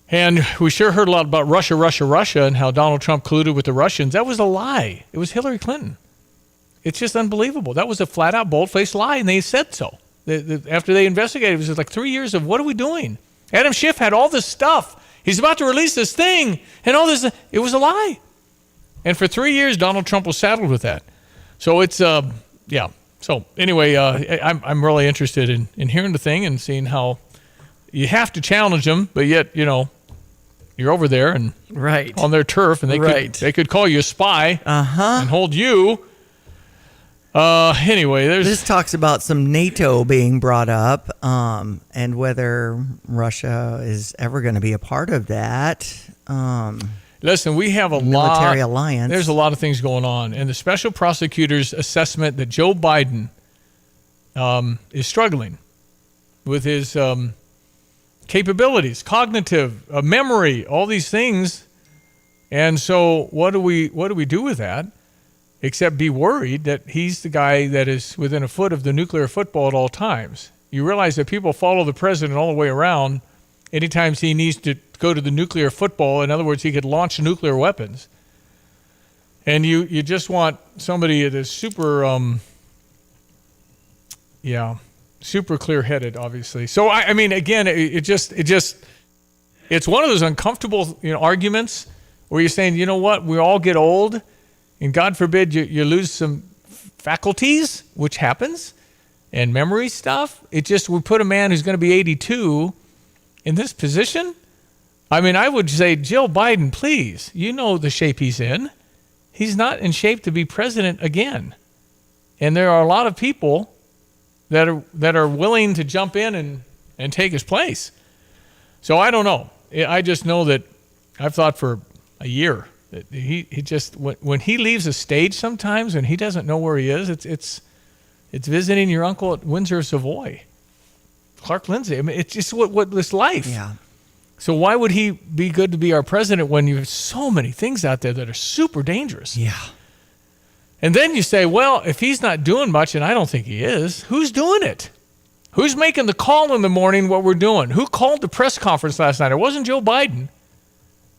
And we sure heard a lot about Russia, and how Donald Trump colluded with the Russians. That was a lie. It was Hillary Clinton. It's just unbelievable. That was a flat-out, bold-faced lie, and they said so. After they investigated, it was just like 3 years of what are we doing? Adam Schiff had all this stuff. He's about to release this thing, and all this. It was a lie. And for 3 years, Donald Trump was saddled with that. So it's, yeah. So anyway, I'm really interested in hearing the thing and seeing how you have to challenge them, but yet, you're over there and on their turf, and they could call you a spy and hold you. Anyway, this talks about some NATO being brought up, and whether Russia is ever going to be a part of that. Listen, we have a military alliance. There's a lot of things going on, and the special prosecutor's assessment that Joe Biden is struggling with his capabilities, cognitive, memory, all these things. And so, what do we do with that? Except be worried that he's the guy that is within a foot of the nuclear football at all times. You realize that people follow the president all the way around anytime he needs to go to the nuclear football. In other words, he could launch nuclear weapons. And you just want somebody that is super, super clear-headed, obviously. So, I mean, again, it's one of those uncomfortable arguments where you're saying, you know what, we all get old, and God forbid you lose some faculties, which happens, and memory stuff. We put a man who's going to be 82 in this position. I mean, I would say, Jill Biden, please, you know the shape he's in. he's not in shape to be president again. And there are a lot of people that are willing to jump in and take his place. So I don't know. I just know that I've thought for a year that he just, when he leaves a stage sometimes and he doesn't know where he is, it's visiting your uncle at Windsor Savoy, Clark Lindsay. I mean, it's just what this life. Yeah. So why would he be good to be our president when you have so many things out there that are super dangerous? Yeah. And then you say, well, if he's not doing much, and I don't think he is, who's doing it? Who's making the call in the morning what we're doing? Who called the press conference last night? It wasn't Joe Biden.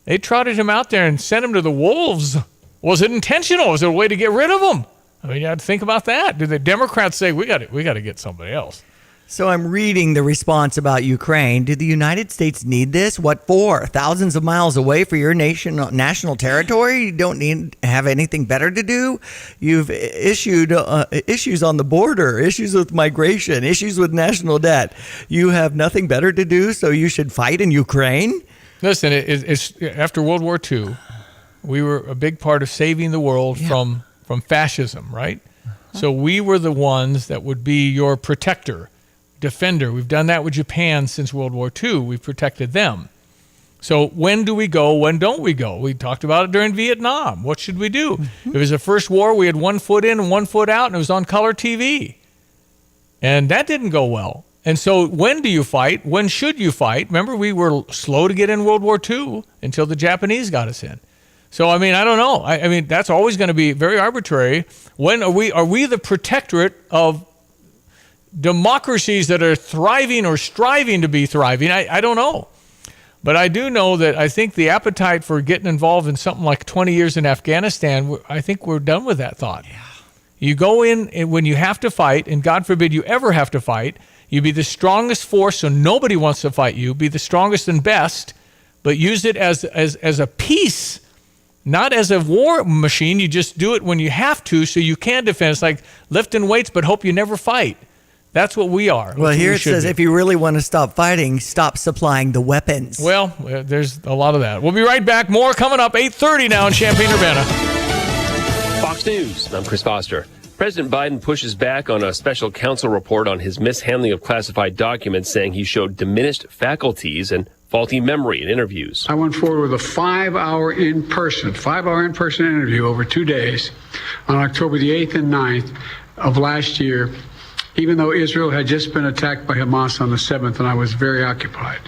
They trotted him out there and sent him to the wolves. Was it intentional? Was it a way to get rid of him? I mean, you had to think about that. Did the Democrats say, we got to get somebody else? So I'm reading the response about Ukraine. Did the United States need this? What for? Thousands of miles away for your national territory? You don't have anything better to do? You've issued issues on the border, issues with migration, issues with national debt. You have nothing better to do, so you should fight in Ukraine? Listen, it's after World War II, we were a big part of saving the world from fascism, right? So we were the ones that would be your protector, defender. We've done that with Japan since World War II. We've protected them. So when do we go? When don't we go? We talked about it during Vietnam. What should we do? It was the first war. We had 1 foot in and 1 foot out, and it was on color TV. And that didn't go well. And so when do you fight? When should you fight? Remember, we were slow to get in World War II until the Japanese got us in. So, I mean, I don't know. I mean, that's always going to be very arbitrary. When are we the protectorate of democracies that are thriving or striving to be thriving? I don't know. But I do know that I think the appetite for getting involved in something like 20 years in Afghanistan, I think we're done with that thought. Yeah. You go in and when you have to fight, and God forbid you ever have to fight, you be the strongest force so nobody wants to fight you, be the strongest and best, but use it as a peace, not as a war machine. You just do it when you have to so you can defend. It's like lifting weights but hope you never fight. That's what we are. Well, here it says if you really want to stop fighting, stop supplying the weapons. Well, there's a lot of that. We'll be right back. More coming up, 8:30 now in Champaign-Urbana. Fox News, I'm Chris Foster. President Biden pushes back on a special counsel report on his mishandling of classified documents, saying he showed diminished faculties and faulty memory in interviews. I went forward with a 5-hour in-person interview over 2 days on October the 8th and 9th of last year, even though Israel had just been attacked by Hamas on the 7th, and I was very occupied.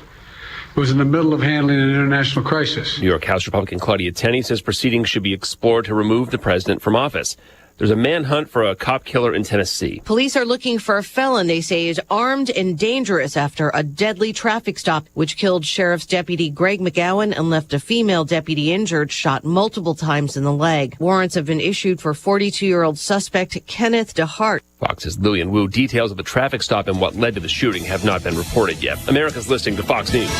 It was in the middle of handling an international crisis. New York House Republican Claudia Tenney says proceedings should be explored to remove the president from office. There's a manhunt for a cop killer in Tennessee. Police are looking for a felon they say is armed and dangerous after a deadly traffic stop, which killed Sheriff's Deputy Greg McGowan and left a female deputy injured, shot multiple times in the leg. Warrants have been issued for 42-year-old suspect Kenneth DeHart. Fox's Lillian Wu. Details of the traffic stop and what led to the shooting have not been reported yet. America's listening to Fox News.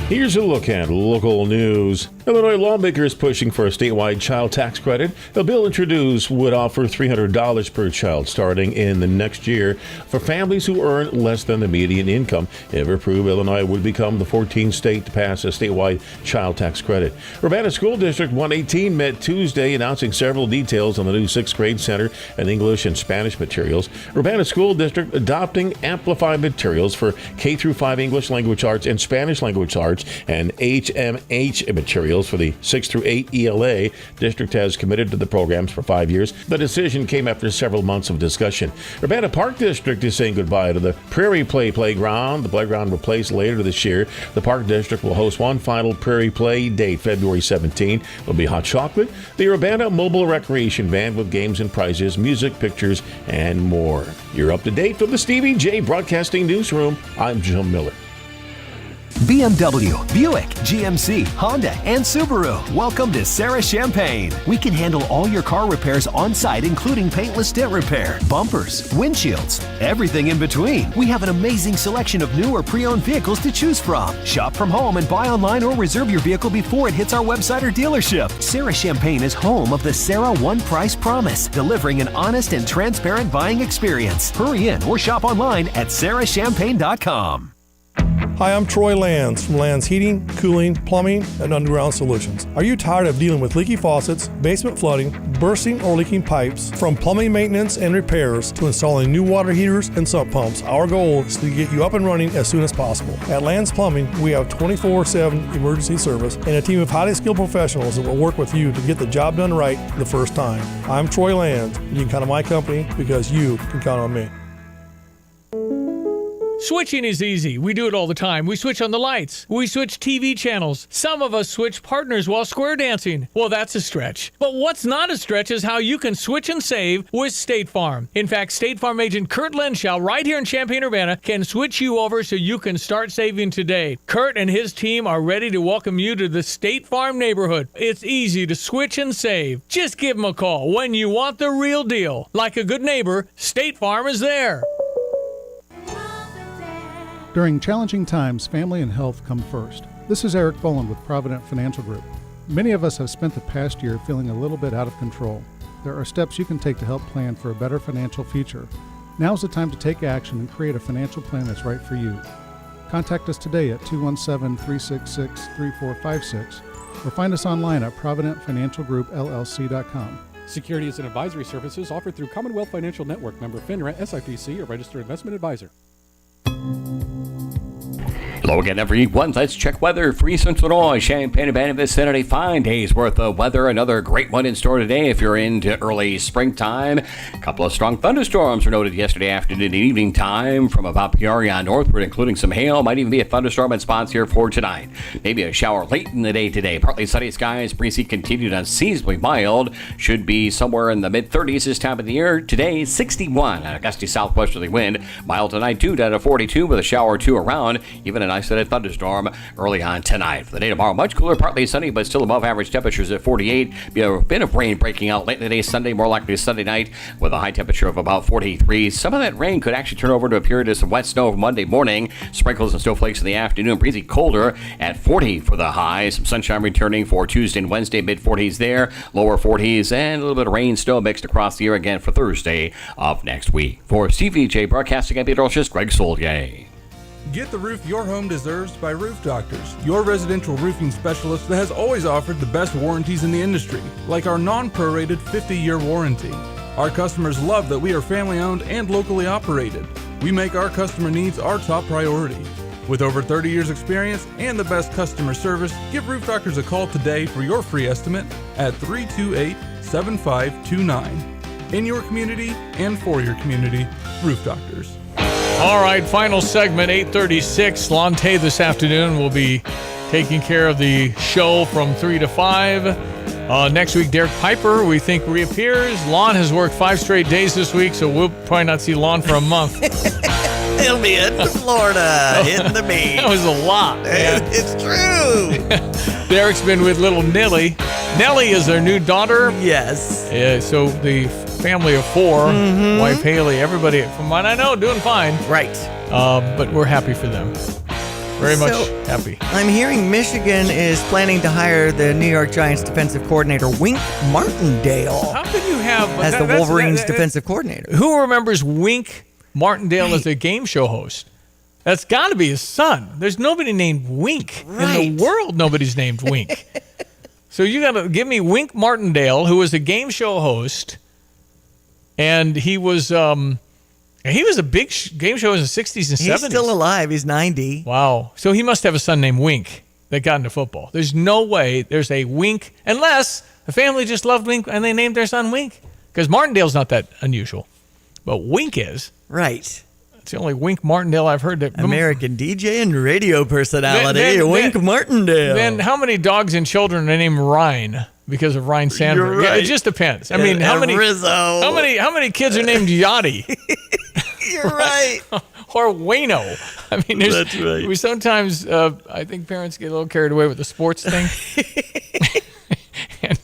Here's a look at local news. Illinois lawmakers pushing for a statewide child tax credit. A bill introduced would offer $300 per child starting in the next year for families who earn less than the median income. If approved, Illinois would become the 14th state to pass a statewide child tax credit. Urbana School District 118 met Tuesday announcing several details on the new 6th grade center and English and Spanish materials. Urbana School District adopting amplified materials for K-5 English language arts and Spanish language arts and HMH materials for the 6 through 8 ELA. District has committed to the programs for 5 years. The decision came after several months of discussion. Urbana Park District is saying goodbye to the Prairie Play Playground. The playground will place later this year. The Park District will host one final Prairie Play date, February 17. There'll be hot chocolate, the Urbana Mobile Recreation Van with games and prizes, music, pictures, and more. You're up to date from the Stevie Jay Broadcasting Newsroom. I'm Jim Miller. BMW, Buick, GMC, Honda, and Subaru. Welcome to Sarah Champagne. We can handle all your car repairs on site, including paintless dent repair, bumpers, windshields, everything in between. We have an amazing selection of new or pre-owned vehicles to choose from. Shop from home and buy online or reserve your vehicle before it hits our website or dealership. Sarah Champagne is home of the Sarah One Price Promise, delivering an honest and transparent buying experience. Hurry in or shop online at sarahchampagne.com. Hi, I'm Troy Lands from Lands Heating, Cooling, Plumbing, and Underground Solutions. Are you tired of dealing with leaky faucets, basement flooding, bursting or leaking pipes? From plumbing maintenance and repairs to installing new water heaters and sump pumps, our goal is to get you up and running as soon as possible. At Lands Plumbing, we have 24/7 emergency service and a team of highly skilled professionals that will work with you to get the job done right the first time. I'm Troy Lands, and you can count on my company because you can count on me. Switching is easy. We do it all the time. We switch on the lights. We switch TV channels. Some of us switch partners while square dancing. Well, that's a stretch. But what's not a stretch is how you can switch and save with State Farm. In fact, State Farm agent Kurt Lenschow right here in Champaign-Urbana can switch you over so you can start saving today. Kurt and his team are ready to welcome you to the State Farm neighborhood. It's easy to switch and save. Just give them a call when you want the real deal. Like a good neighbor, State Farm is there. During challenging times, family and health come first. This is Eric Boland with Provident Financial Group. Many of us have spent the past year feeling a little bit out of control. There are steps you can take to help plan for a better financial future. Now's the time to take action and create a financial plan that's right for you. Contact us today at 217-366-3456 or find us online at providentfinancialgroupllc.com. Securities and advisory services offered through Commonwealth Financial Network, member FINRA, SIPC, a registered investment advisor. Hello again, everyone. Let's check weather for East Central Illinois, Champaign-Urbana vicinity. 5 days worth of weather. Another great one in store today if you're into early springtime. A couple of strong thunderstorms were noted yesterday afternoon and evening time from about Peoria northward, including some hail. Might even be a thunderstorm in spots here for tonight. Maybe a shower late in the day today. Partly sunny skies. Breezy continued unseasonably mild. Should be somewhere in the mid-30s this time of the year. Today, 61 and a gusty southwesterly wind. Mild tonight, 2 down to 42 with a shower or two around. Even an isolated thunderstorm early on tonight. For the day tomorrow, much cooler, partly sunny, but still above average temperatures at 48. Be a bit of rain breaking out late in the day Sunday, more likely Sunday night, with a high temperature of about 43. Some of that rain could actually turn over to a period of some wet snow Monday morning. Sprinkles and snowflakes in the afternoon. Breezy colder at 40 for the high. Some sunshine returning for Tuesday and Wednesday, mid-40s there, lower 40s, and a little bit of rain, snow mixed across the year again for Thursday of next week. For Stevie Jay Broadcasting, I'm meteorologist Greg Solier. Get the roof your home deserves by Roof Doctors, your residential roofing specialist that has always offered the best warranties in the industry, like our non-prorated 50-year warranty. Our customers love that we are family-owned and locally operated. We make our customer needs our top priority. With over 30 years experience and the best customer service, give Roof Doctors a call today for your free estimate at 328-7529. In your community and for your community, Roof Doctors. All right, final segment, 8:36. Lonte this afternoon will be taking care of the show from 3 to 5. Next week, Derek Piper, we think, reappears. Lon has worked 5 straight days this week, so we'll probably not see Lon for a month. He'll be in Florida, hitting the beach. That was a lot, man. It's true. Derek's been with little Nellie. Nellie is their new daughter. Yes. So the family of 4, wife Haley, everybody, from what I know, doing fine. Right. But we're happy for them. Very much happy. I'm hearing Michigan is planning to hire the New York Giants defensive coordinator, Wink Martindale. How can you have... as the Wolverines defensive coordinator. Who remembers Wink Martindale as a game show host? That's got to be his son. There's nobody named Wink in the world. Nobody's named Wink. So you got to give me Wink Martindale, who was a game show host, and he was a big game show in the 60s and 70s. He's still alive. He's 90. Wow. So he must have a son named Wink that got into football. There's no way there's a Wink, unless the family just loved Wink and they named their son Wink. Because Martindale's not that unusual. But Wink is. Right. It's the only Wink Martindale I've heard. That American DJ and radio personality, Wink Martindale. Then how many dogs and children are named Ryan because of Ryan Sandberg? You're right. Yeah, it just depends. I mean, how many kids are named Yachty? You're right. Or Wayno. I mean, that's right. We sometimes, I think parents get a little carried away with the sports thing. And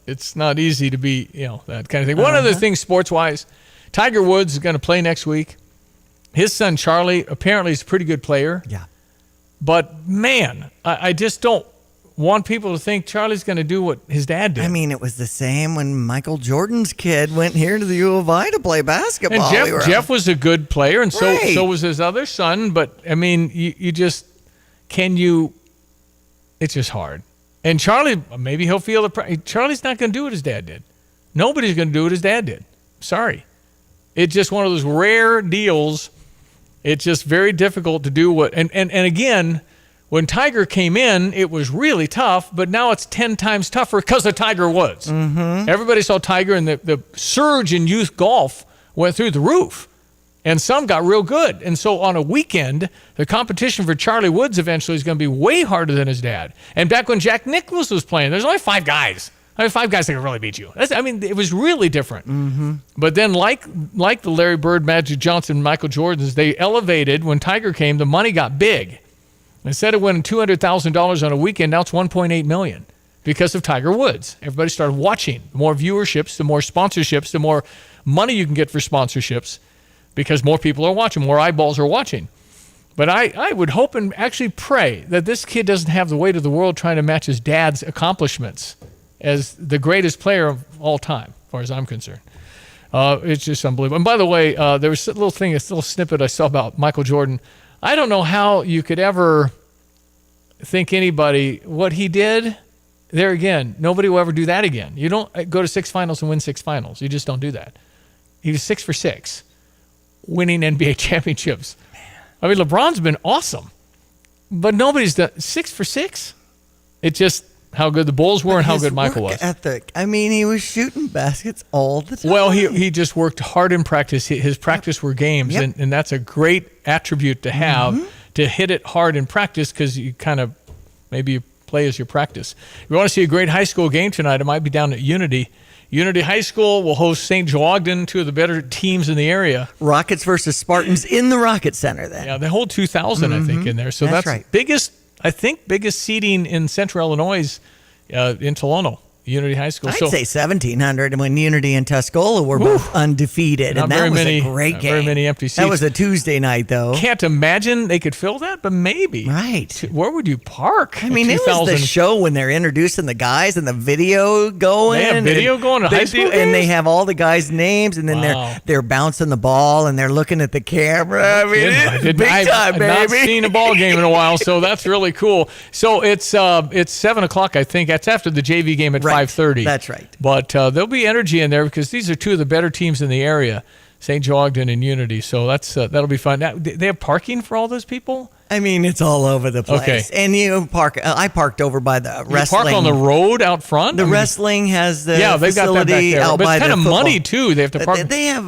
it's not easy to be, that kind of thing. One other thing sports-wise, Tiger Woods is going to play next week. His son, Charlie, apparently is a pretty good player. Yeah. But, man, I just don't want people to think Charlie's going to do what his dad did. I mean, it was the same when Michael Jordan's kid went here to the U of I to play basketball. And Jeff was a good player, and so was his other son. But, I mean, you just – it's just hard. And Charlie, maybe he'll feel Charlie's not going to do what his dad did. Nobody's going to do what his dad did. Sorry. It's just one of those rare deals. It's just very difficult to do what – and again – when Tiger came in, it was really tough, but now it's 10 times tougher because of Tiger Woods. Mm-hmm. Everybody saw Tiger, and the surge in youth golf went through the roof, and some got real good. And so on a weekend, the competition for Charlie Woods eventually is going to be way harder than his dad. And back when Jack Nicklaus was playing, there's only 5 guys. I mean, 5 guys that can really beat you. It was really different. Mm-hmm. But then like the Larry Bird, Magic Johnson, Michael Jordans, they elevated. When Tiger came, the money got big. Instead of winning $200,000 on a weekend, now it's $1.8 million because of Tiger Woods. Everybody started watching. The more viewerships, the more sponsorships, the more money you can get for sponsorships because more people are watching, more eyeballs are watching. But I would hope and actually pray that this kid doesn't have the weight of the world trying to match his dad's accomplishments as the greatest player of all time, as far as I'm concerned. It's just unbelievable. And by the way, there was a little snippet I saw about Michael Jordan. I don't know how you could ever think what he did, there again, nobody will ever do that again. You don't go to 6 finals and win 6 finals. You just don't do that. He was 6 for 6, winning NBA championships. I mean, LeBron's been awesome, but nobody's done 6 for 6. It's just how good the Bulls were and how good Michael was. Ethic. I mean, he was shooting baskets all the time. Well, he just worked hard in practice. His practice were games, and that's a great attribute to have, to hit it hard in practice because you kind of maybe you play as your practice. If you want to see a great high school game tonight, it might be down at Unity. Unity High School will host St. Joe Ogden, 2 of the better teams in the area. Rockets versus Spartans in the Rocket Center then. Yeah, they hold 2,000, I think, in there. So that's right. biggest seating in Central Illinois in Tolono, Unity High School. I'd say 1,700 when Unity and Tuscola were both undefeated, and that was a great game. Very many empty seats. That was a Tuesday night, though. Can't imagine they could fill that, but maybe. Right. Where would you park? I mean, it was the show when they're introducing the guys and the video going. They have video going to high school games? And they have all the guys' names, and then they're bouncing the ball, and they're looking at the camera. I mean, it's big time, baby. I've not seen a ball game in a while, so that's really cool. So it's 7 o'clock, I think. That's after the JV game at 5:30. That's right. But there'll be energy in there because these are 2 of the better teams in the area, St. Joe Ogden and Unity. So that'll be fun. Now, they have parking for all those people? I mean, it's all over the place. Okay. And you park. I parked over by the wrestling. You park on the road out front? The wrestling has the they've got that back there. out but by it's kind the of football. muddy, too. They have to park. They have,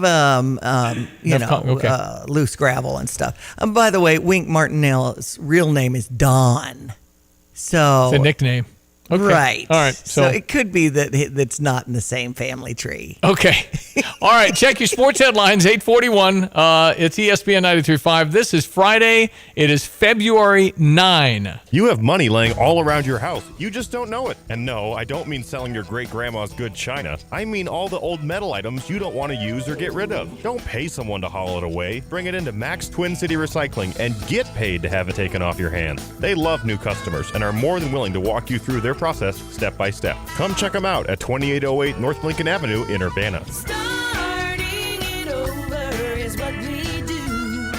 loose gravel and stuff. By the way, Wink Martinel's real name is Don. So it's a nickname. Okay. Right. All right. So it could be that it's not in the same family tree. Okay. All right. Check your sports headlines, 841. It's ESPN 93.5. This is Friday. It is February 9. You have money laying all around your house. You just don't know it. And no, I don't mean selling your great-grandma's good china. I mean all the old metal items you don't want to use or get rid of. Don't pay someone to haul it away. Bring it into Max Twin City Recycling and get paid to have it taken off your hands. They love new customers and are more than willing to walk you through their process step by step. Come check them out at 2808 North Lincoln Avenue in Urbana. Starting it over is what we do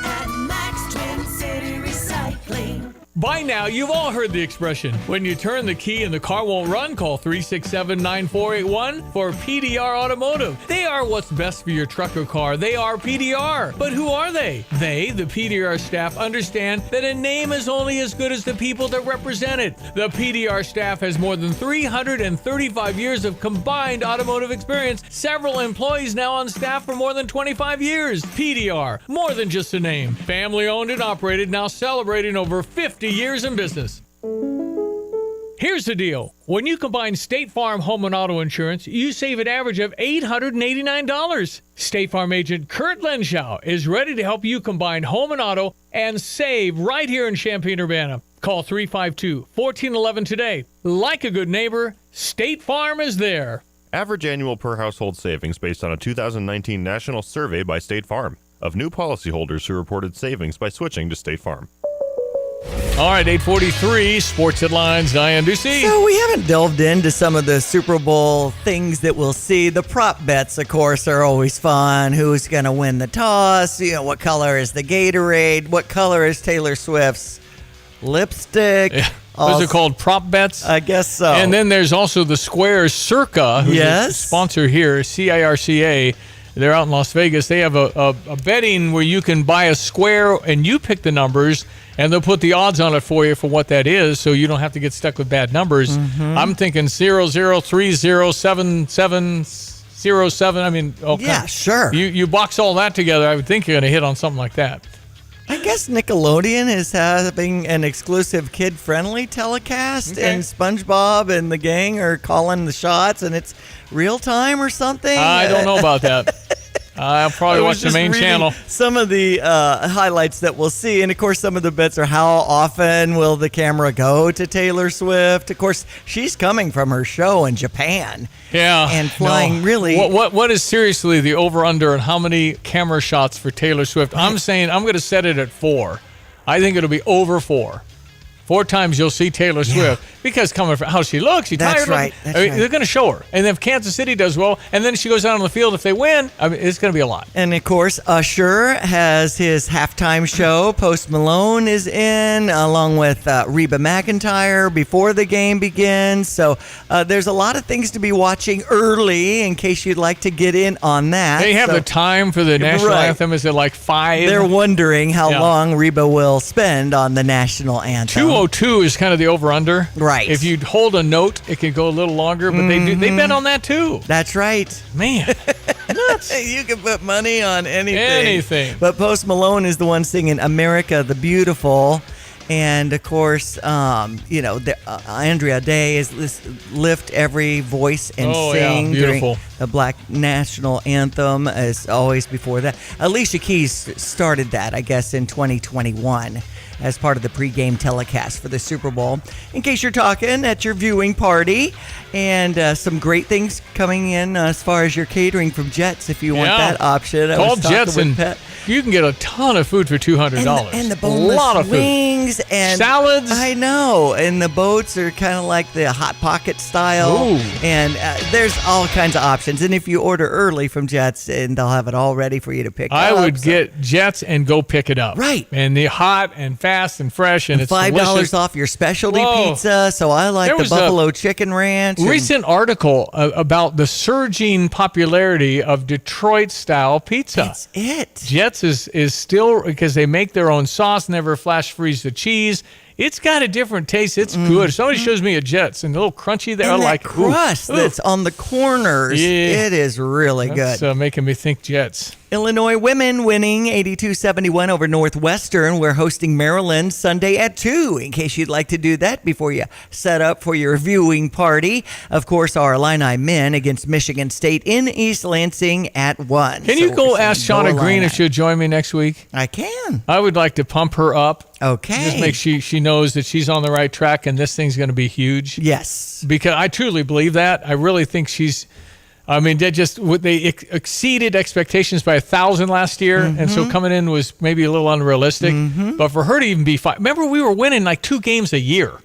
at Max Twin City Recycling. By now, you've all heard the expression, when you turn the key and the car won't run, call 367-9481 for PDR Automotive. They are what's best for your truck or car. They are PDR. But who are they? They, the PDR staff, understand that a name is only as good as the people that represent it. The PDR staff has more than 335 years of combined automotive experience. Several employees now on staff for more than 25 years. PDR, more than just a name. Family owned and operated, now celebrating over 50 years in business. Here's the deal. When you combine State Farm home and auto insurance, you save an average of $889. State Farm agent Kurt Lenschow is ready to help you combine home and auto and save right here in Champaign-Urbana. Call 352-1411 today. Like a good neighbor, State Farm is there. Average annual per household savings based on a 2019 national survey by State Farm of new policyholders who reported savings by switching to State Farm. All right, 8:43, sports headlines, Diane Ducey. So we haven't delved into some of the Super Bowl things that we'll see. The prop bets, of course, are always fun. Who's going to win the toss? What color is the Gatorade? What color is Taylor Swift's lipstick? Yeah. Those are called prop bets? I guess so. And then there's also the Squares Circa, who's a sponsor here, CIRCA. They're out in Las Vegas. They have a betting where you can buy a square and you pick the numbers, and they'll put the odds on it for you for what that is, so you don't have to get stuck with bad numbers. Mm-hmm. I'm thinking 00307707. I mean, okay. Yeah, sure. You box all that together, I would think you're going to hit on something like that. I guess Nickelodeon is having an exclusive kid-friendly telecast, and SpongeBob and the gang are calling the shots, and it's real time or something. I don't know about that. I'll probably watch the main channel. Some of the highlights that we'll see, and of course, some of the bets are how often will the camera go to Taylor Swift. Of course, she's coming from her show in Japan. Yeah, and flying really. What is seriously the over/under on how many camera shots for Taylor Swift? I'm saying I'm going to set it at 4. I think it'll be over 4. 4 times you'll see Taylor Swift because coming from how she looks, she's tired. Right. They're going to show her, and if Kansas City does well, and then she goes out on the field, if they win, I mean, it's going to be a lot. And of course, Usher has his halftime show. Post Malone is in, along with Reba McEntire before the game begins. So there's a lot of things to be watching early in case you'd like to get in on that. They have the time for the national anthem. Is it like 5? They're wondering how long Reba will spend on the national anthem. 202 is kind of the over/under. Right. If you hold a note, it can go a little longer, but they bet on that too. That's right. Man. Nuts. You can put money on anything. Anything. But Post Malone is the one singing America the Beautiful. And, of course, Andrea Day is lift every voice and sing during the Black National Anthem, as always before that. Alicia Keys started that, I guess, in 2021 as part of the pregame telecast for the Super Bowl. In case you're talking at your viewing party, and some great things coming in as far as your catering from Jets, if you want that option. Call Jets and you can get a ton of food for $200. And the boneless wings and salads. I know. And the boats are kind of like the Hot Pocket style. Ooh. And there's all kinds of options. And if you order early from Jets, and they'll have it all ready for you to pick up. I would get Jets and go pick it up. Right. And the hot and fast and fresh, and it's $5 delicious. off your specialty pizza. So I like the Buffalo Chicken Ranch. Recent article about the surging popularity of Detroit-style pizza. That's it. Jets is still, because they make their own sauce, never flash freeze the cheese. It's got a different taste. It's good. If somebody shows me a Jets and a little crunchy there, And like that crust that's on the corners. Yeah. It is really That's good. Making me think Jets. Illinois women winning 82-71 over Northwestern. We're hosting Maryland Sunday at 2, in case you'd like to do that before you set up for your viewing party. Of course, our Illini men against Michigan State in East Lansing at 1. Can you go ask Shauna Green if she'll join me next week? I can. I would like to pump her up. Okay. Just make she knows that she's on the right track and this thing's going to be huge. Yes. Because I truly believe that. I really think they exceeded expectations by 1,000 last year, and so coming in was maybe a little unrealistic. But for her to even be 5, remember we were winning like 2 games a year,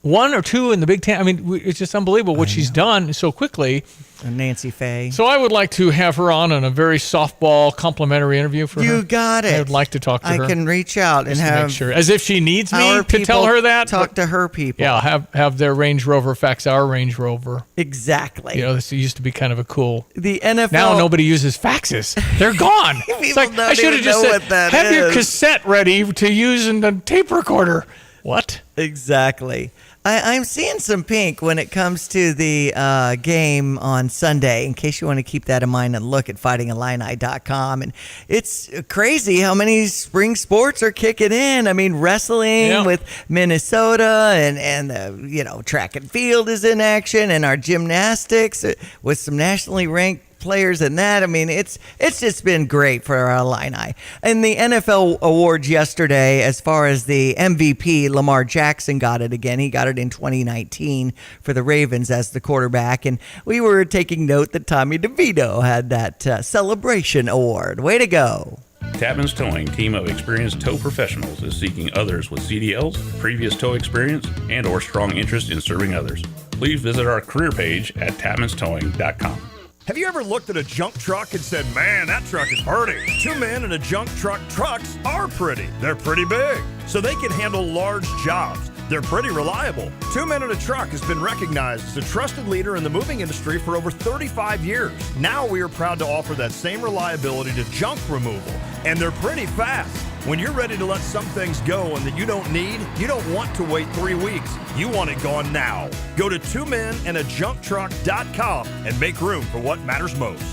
1 or 2 in the Big Ten. I mean, it's just unbelievable what she's done so quickly. And Nancy Faye. So I would like to have her on a very softball complimentary interview for her. You got it. I would like to talk to her. I can reach out and just to have make sure, as if she needs me to tell her that. Talk to her people. Yeah, have their Range Rover fax our Range Rover. Exactly. You know, this used to be kind of a cool. The NFL. Now nobody uses faxes. They're gone. It's like, I should have just said, have your cassette ready to use in the tape recorder. What? Exactly. I'm seeing some pink when it comes to the game on Sunday, in case you want to keep that in mind and look at fightingillini.com. And it's crazy how many spring sports are kicking in. I mean, wrestling with Minnesota and track and field is in action, and our gymnastics with some nationally ranked players in that. I mean, it's just been great for our Illini. And the NFL awards yesterday, as far as the MVP, Lamar Jackson got it again. He got it in 2019 for the Ravens as the quarterback. And we were taking note that Tommy DeVito had that celebration award. Way to go. Tapman's Towing team of experienced tow professionals is seeking others with CDLs, previous tow experience, and or strong interest in serving others. Please visit our career page at tapmanstowing.com. Have you ever looked at a junk truck and said, man, that truck is pretty? Two men in a junk truck trucks are pretty. They're pretty big, so they can handle large jobs. They're pretty reliable. Two Men in a Truck has been recognized as a trusted leader in the moving industry for over 35 years. Now we are proud to offer that same reliability to junk removal, and they're pretty fast. When you're ready to let some things go and that you don't need, you don't want to wait 3 weeks. You want it gone now. Go to twomeninAjunkTruck.com and make room for what matters most.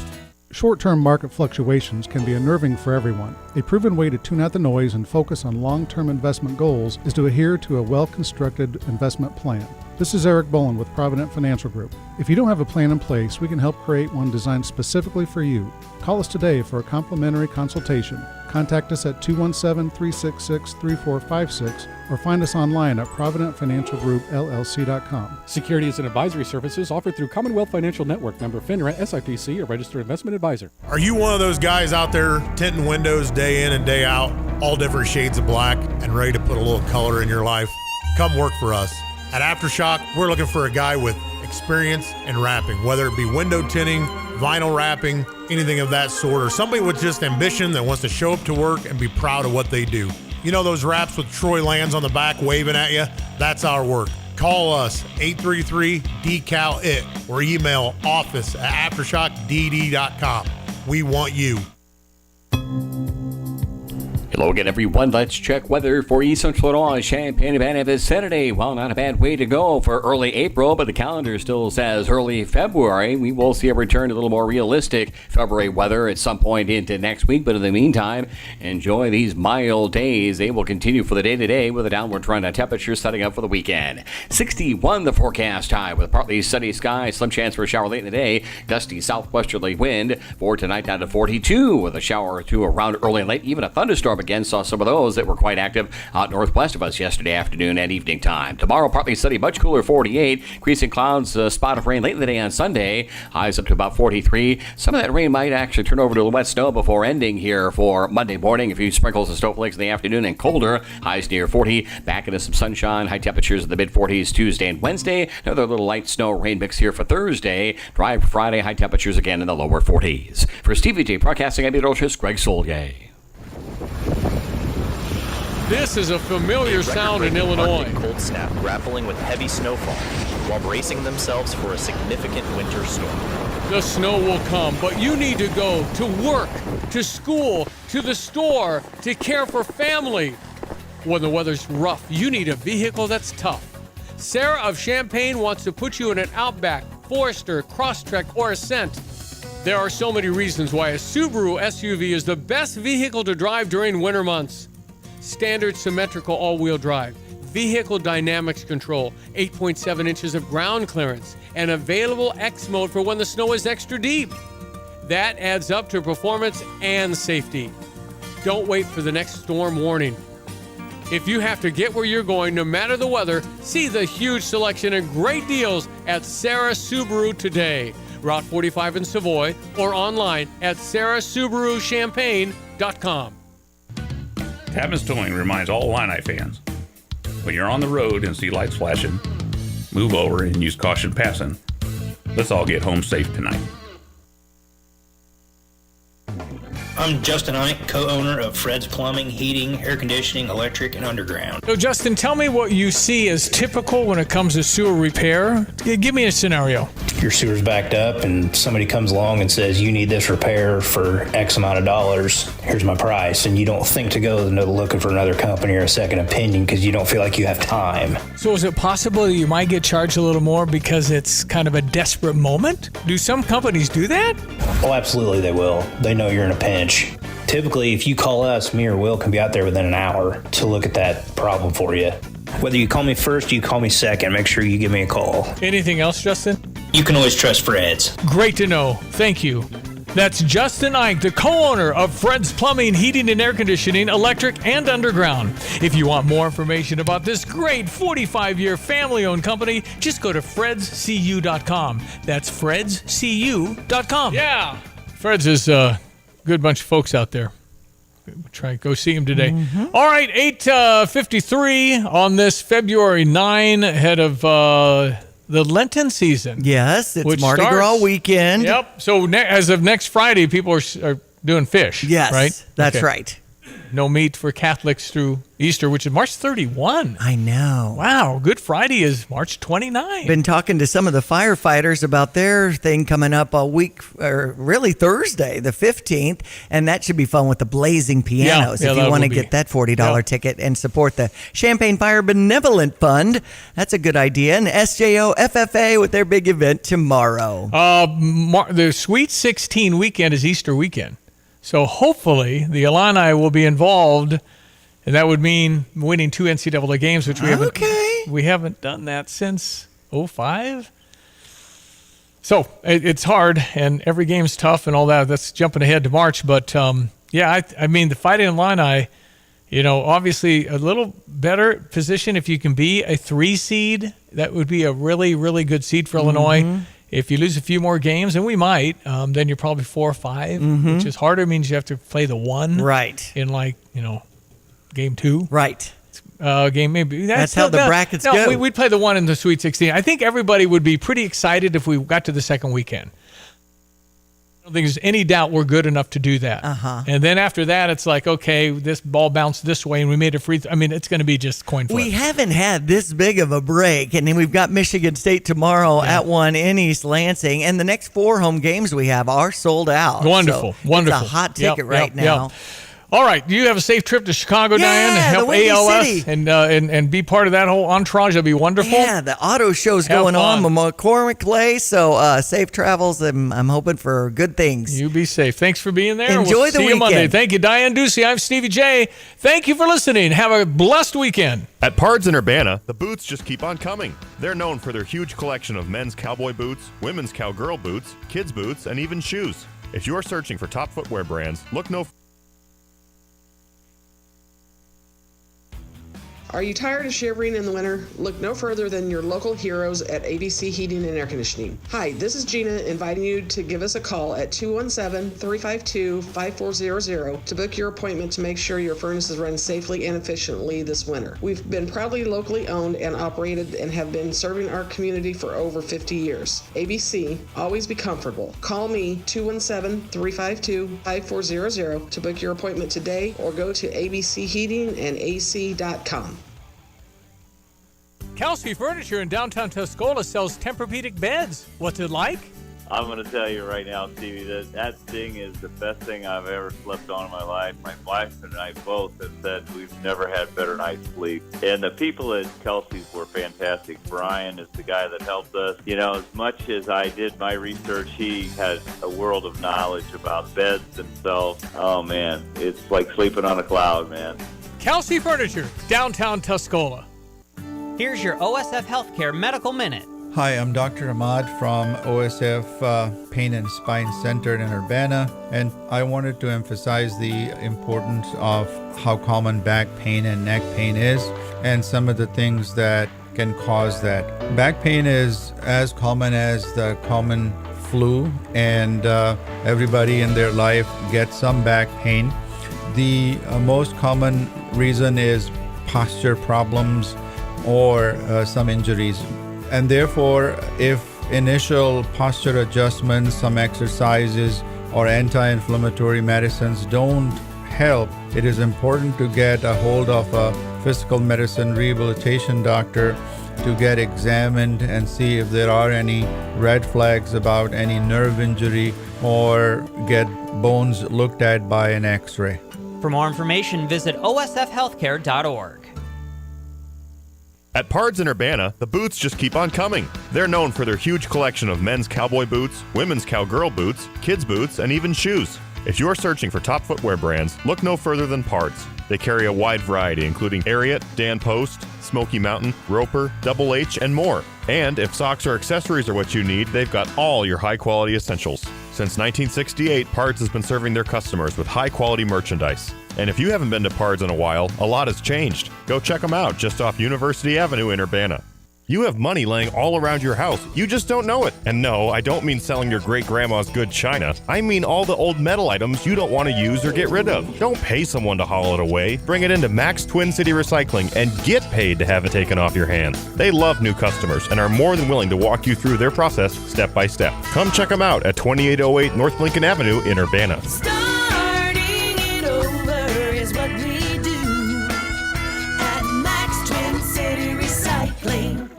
Short-term market fluctuations can be unnerving for everyone. A proven way to tune out the noise and focus on long-term investment goals is to adhere to a well-constructed investment plan. This is Eric Boland with Provident Financial Group. If you don't have a plan in place, we can help create one designed specifically for you. Call us today for a complimentary consultation. Contact us at 217-366-3456 or find us online at providentfinancialgroupllc.com. Securities and advisory services offered through Commonwealth Financial Network, member FINRA, SIPC, a registered investment advisor. Are you one of those guys out there tinting windows day in and day out, all different shades of black, and ready to put a little color in your life? Come work for us. At Aftershock, we're looking for a guy with experience in wrapping, whether it be window tinting, vinyl wrapping, anything of that sort, or somebody with just ambition that wants to show up to work and be proud of what they do. You know those wraps with Troy Lands on the back waving at you? That's our work. Call us, 833-DECAL-IT, or email office@aftershockdd.com. We want you. Hello again, everyone. Let's check weather for East Central Illinois, Champaign-Urbana this Saturday. Well, not a bad way to go for early April, but the calendar still says early February. We will see a return to a little more realistic February weather at some point into next week. But in the meantime, enjoy these mild days. They will continue for the day-to-day with a downward trend on temperatures setting up for the weekend. 61 the forecast high with partly sunny skies, some chance for a shower late in the day. Gusty southwesterly wind for tonight down to 42 with a shower or two around early and late. Even a thunderstorm again. Saw some of those that were quite active out northwest of us yesterday afternoon and evening time. Tomorrow, partly sunny, much cooler, 48. Increasing clouds, spot of rain late in the day on Sunday. Highs up to about 43. Some of that rain might actually turn over to wet snow before ending here for Monday morning. A few sprinkles and snowflakes in the afternoon and colder. Highs near 40. Back into some sunshine. High temperatures in the mid-40s Tuesday and Wednesday. Another little light snow rain mix here for Thursday. Dry for Friday. High temperatures again in the lower 40s. For Stevie Jay Broadcasting, I'm meteorologist Greg Solgay. This is a familiar sound in Illinois. Cold snap grappling with heavy snowfall while bracing themselves for a significant winter storm. The snow will come, but you need to go to work, to school, to the store, to care for family. When the weather's rough, you need a vehicle that's tough. Sarah of Champaign wants to put you in an Outback, Forester, Crosstrek, or Ascent. There are so many reasons why a Subaru SUV is the best vehicle to drive during winter months. Standard symmetrical all-wheel drive, vehicle dynamics control, 8.7 inches of ground clearance, and available X mode for when the snow is extra deep. That adds up to performance and safety. Don't wait for the next storm warning. If you have to get where you're going, no matter the weather, see the huge selection and great deals at Sarah Subaru today. Route 45 in Savoy or online at sarahsubaruchampaign.com. Tapman's Towing reminds all Illini fans, when you're on the road and see lights flashing, move over and use caution passing. Let's all get home safe tonight. I'm Justin Ike, co-owner of Fred's Plumbing, Heating, Air Conditioning, Electric, and Underground. So, Justin, tell me what you see as typical when it comes to sewer repair. Give me a scenario. Your sewer's backed up and somebody comes along and says, you need this repair for X amount of dollars. Here's my price. And you don't think to go looking for another company or a second opinion because you don't feel like you have time. So is it possible that you might get charged a little more because it's kind of a desperate moment? Do some companies do that? Oh, absolutely they will. They know you're in a pinch. Typically, if you call us, me or Will can be out there within an hour to look at that problem for you. Whether you call me first or you call me second, make sure you give me a call. Anything else, Justin? You can always trust Fred's. Great to know. Thank you. That's Justin Ike, the co-owner of Fred's Plumbing, Heating and Air Conditioning, Electric, and Underground. If you want more information about this great 45-year family-owned company, just go to fredscu.com. That's fredscu.com. Yeah. Fred's is a good bunch of folks out there. try and go see him today. All right, 8:53 on this February 9, ahead of the Lenten season. Yes, it's which Mardi Gras weekend. Yep. So as of next Friday, people are doing fish. Yes, right. that's right. No meat for Catholics through Easter, which is March 31. I know. Wow. Good Friday is March 29. Been talking to some of the firefighters about their thing coming up a week, or really Thursday, the 15th, and that should be fun with the blazing pianos. Yeah, if you want to get that $40 ticket and support the Champaign Fire Benevolent Fund, that's a good idea. And SJO FFA with their big event tomorrow. The Sweet 16 weekend is Easter weekend. So hopefully the Illini will be involved, and that would mean winning 2 NCAA games, which we haven't done that since 2005. So it's hard, and every game's tough and all that. That's jumping ahead to March. But, I mean, the Fighting Illini, obviously a little better position if you can be a 3 seed. That would be a really, really good seed for Illinois. If you lose a few more games, and we might, then you're probably 4 or 5, which is harder. It means you have to play the 1 in game 2. Right. Game maybe. That's how the brackets go. We'd play the 1 in the Sweet 16. I think everybody would be pretty excited if we got to the second weekend. I don't think there's any doubt we're good enough to do that. And then after that, it's like, okay, this ball bounced this way, and we made a free. I mean, it's going to be just coin flip. We haven't had this big of a break, and then we've got Michigan State tomorrow at 1 in East Lansing, and the next 4 home games we have are sold out. Wonderful. It's a hot ticket right now. All right, you have a safe trip to Chicago, Diane, and help ALS and be part of that whole entourage. That'll be wonderful. Yeah, the auto show's going on, McCormick Place, so safe travels. I'm hoping for good things. You be safe. Thanks for being there. Enjoy the weekend. See you Monday. Thank you, Diane Ducey. I'm Stevie J. Thank you for listening. Have a blessed weekend. At Pards in Urbana, the boots just keep on coming. They're known for their huge collection of men's cowboy boots, women's cowgirl boots, kids' boots, and even shoes. If you're searching for top footwear brands, look no Are you tired of shivering in the winter? Look no further than your local heroes at ABC Heating and Air Conditioning. Hi, this is Gina inviting you to give us a call at 217-352-5400 to book your appointment to make sure your furnace is running safely and efficiently this winter. We've been proudly locally owned and operated and have been serving our community for over 50 years. ABC, always be comfortable. Call me 217-352-5400 to book your appointment today or go to abcheatingandac.com. Kelsey Furniture in downtown Tuscola sells Tempur-Pedic beds. What's it like? I'm going to tell you right now, Stevie, that thing is the best thing I've ever slept on in my life. My wife and I both have said we've never had better night's sleep. And the people at Kelsey's were fantastic. Brian is the guy that helped us. As much as I did my research, he has a world of knowledge about beds themselves. Oh, man, it's like sleeping on a cloud, man. Kelsey Furniture, downtown Tuscola. Here's your OSF Healthcare Medical Minute. Hi, I'm Dr. Ahmad from OSF Pain and Spine Center in Urbana, and I wanted to emphasize the importance of how common back pain and neck pain is and some of the things that can cause that. Back pain is as common as the common flu, and everybody in their life gets some back pain. The most common reason is posture problems or some injuries. And therefore, if initial posture adjustments, some exercises, or anti-inflammatory medicines don't help, it is important to get a hold of a physical medicine rehabilitation doctor to get examined and see if there are any red flags about any nerve injury or get bones looked at by an x-ray. For more information, visit osfhealthcare.org. At Pards in Urbana, the boots just keep on coming. They're known for their huge collection of men's cowboy boots, women's cowgirl boots, kids' boots, and even shoes. If you're searching for top footwear brands, look no further than Pards. They carry a wide variety, including Ariat, Dan Post, Smoky Mountain, Roper, Double H, and more. And if socks or accessories are what you need, they've got all your high-quality essentials. Since 1968, Pards has been serving their customers with high-quality merchandise. And if you haven't been to Pards in a while, a lot has changed. Go check them out just off University Avenue in Urbana. You have money laying all around your house. You just don't know it. And no, I don't mean selling your great-grandma's good china. I mean all the old metal items you don't want to use or get rid of. Don't pay someone to haul it away. Bring it into Max Twin City Recycling and get paid to have it taken off your hands. They love new customers and are more than willing to walk you through their process step by step. Come check them out at 2808 North Lincoln Avenue in Urbana. Starting it over is what we do at Max Twin City Recycling.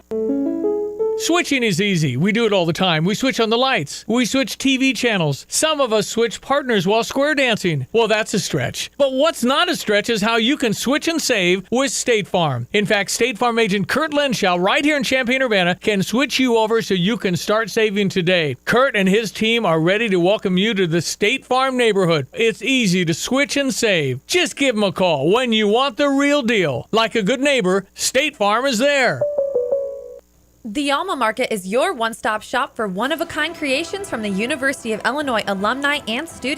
Switching is easy. We do it all the time. We switch on the lights. We switch TV channels. Some of us switch partners while square dancing. Well, that's a stretch. But what's not a stretch is how you can switch and save with State Farm. In fact, State Farm agent Kurt Lenschow right here in Champaign-Urbana can switch you over so you can start saving today. Kurt and his team are ready to welcome you to the State Farm neighborhood. It's easy to switch and save. Just give them a call when you want the real deal. Like a good neighbor, State Farm is there. The Alma Market is your one-stop shop for one-of-a-kind creations from the University of Illinois alumni and students.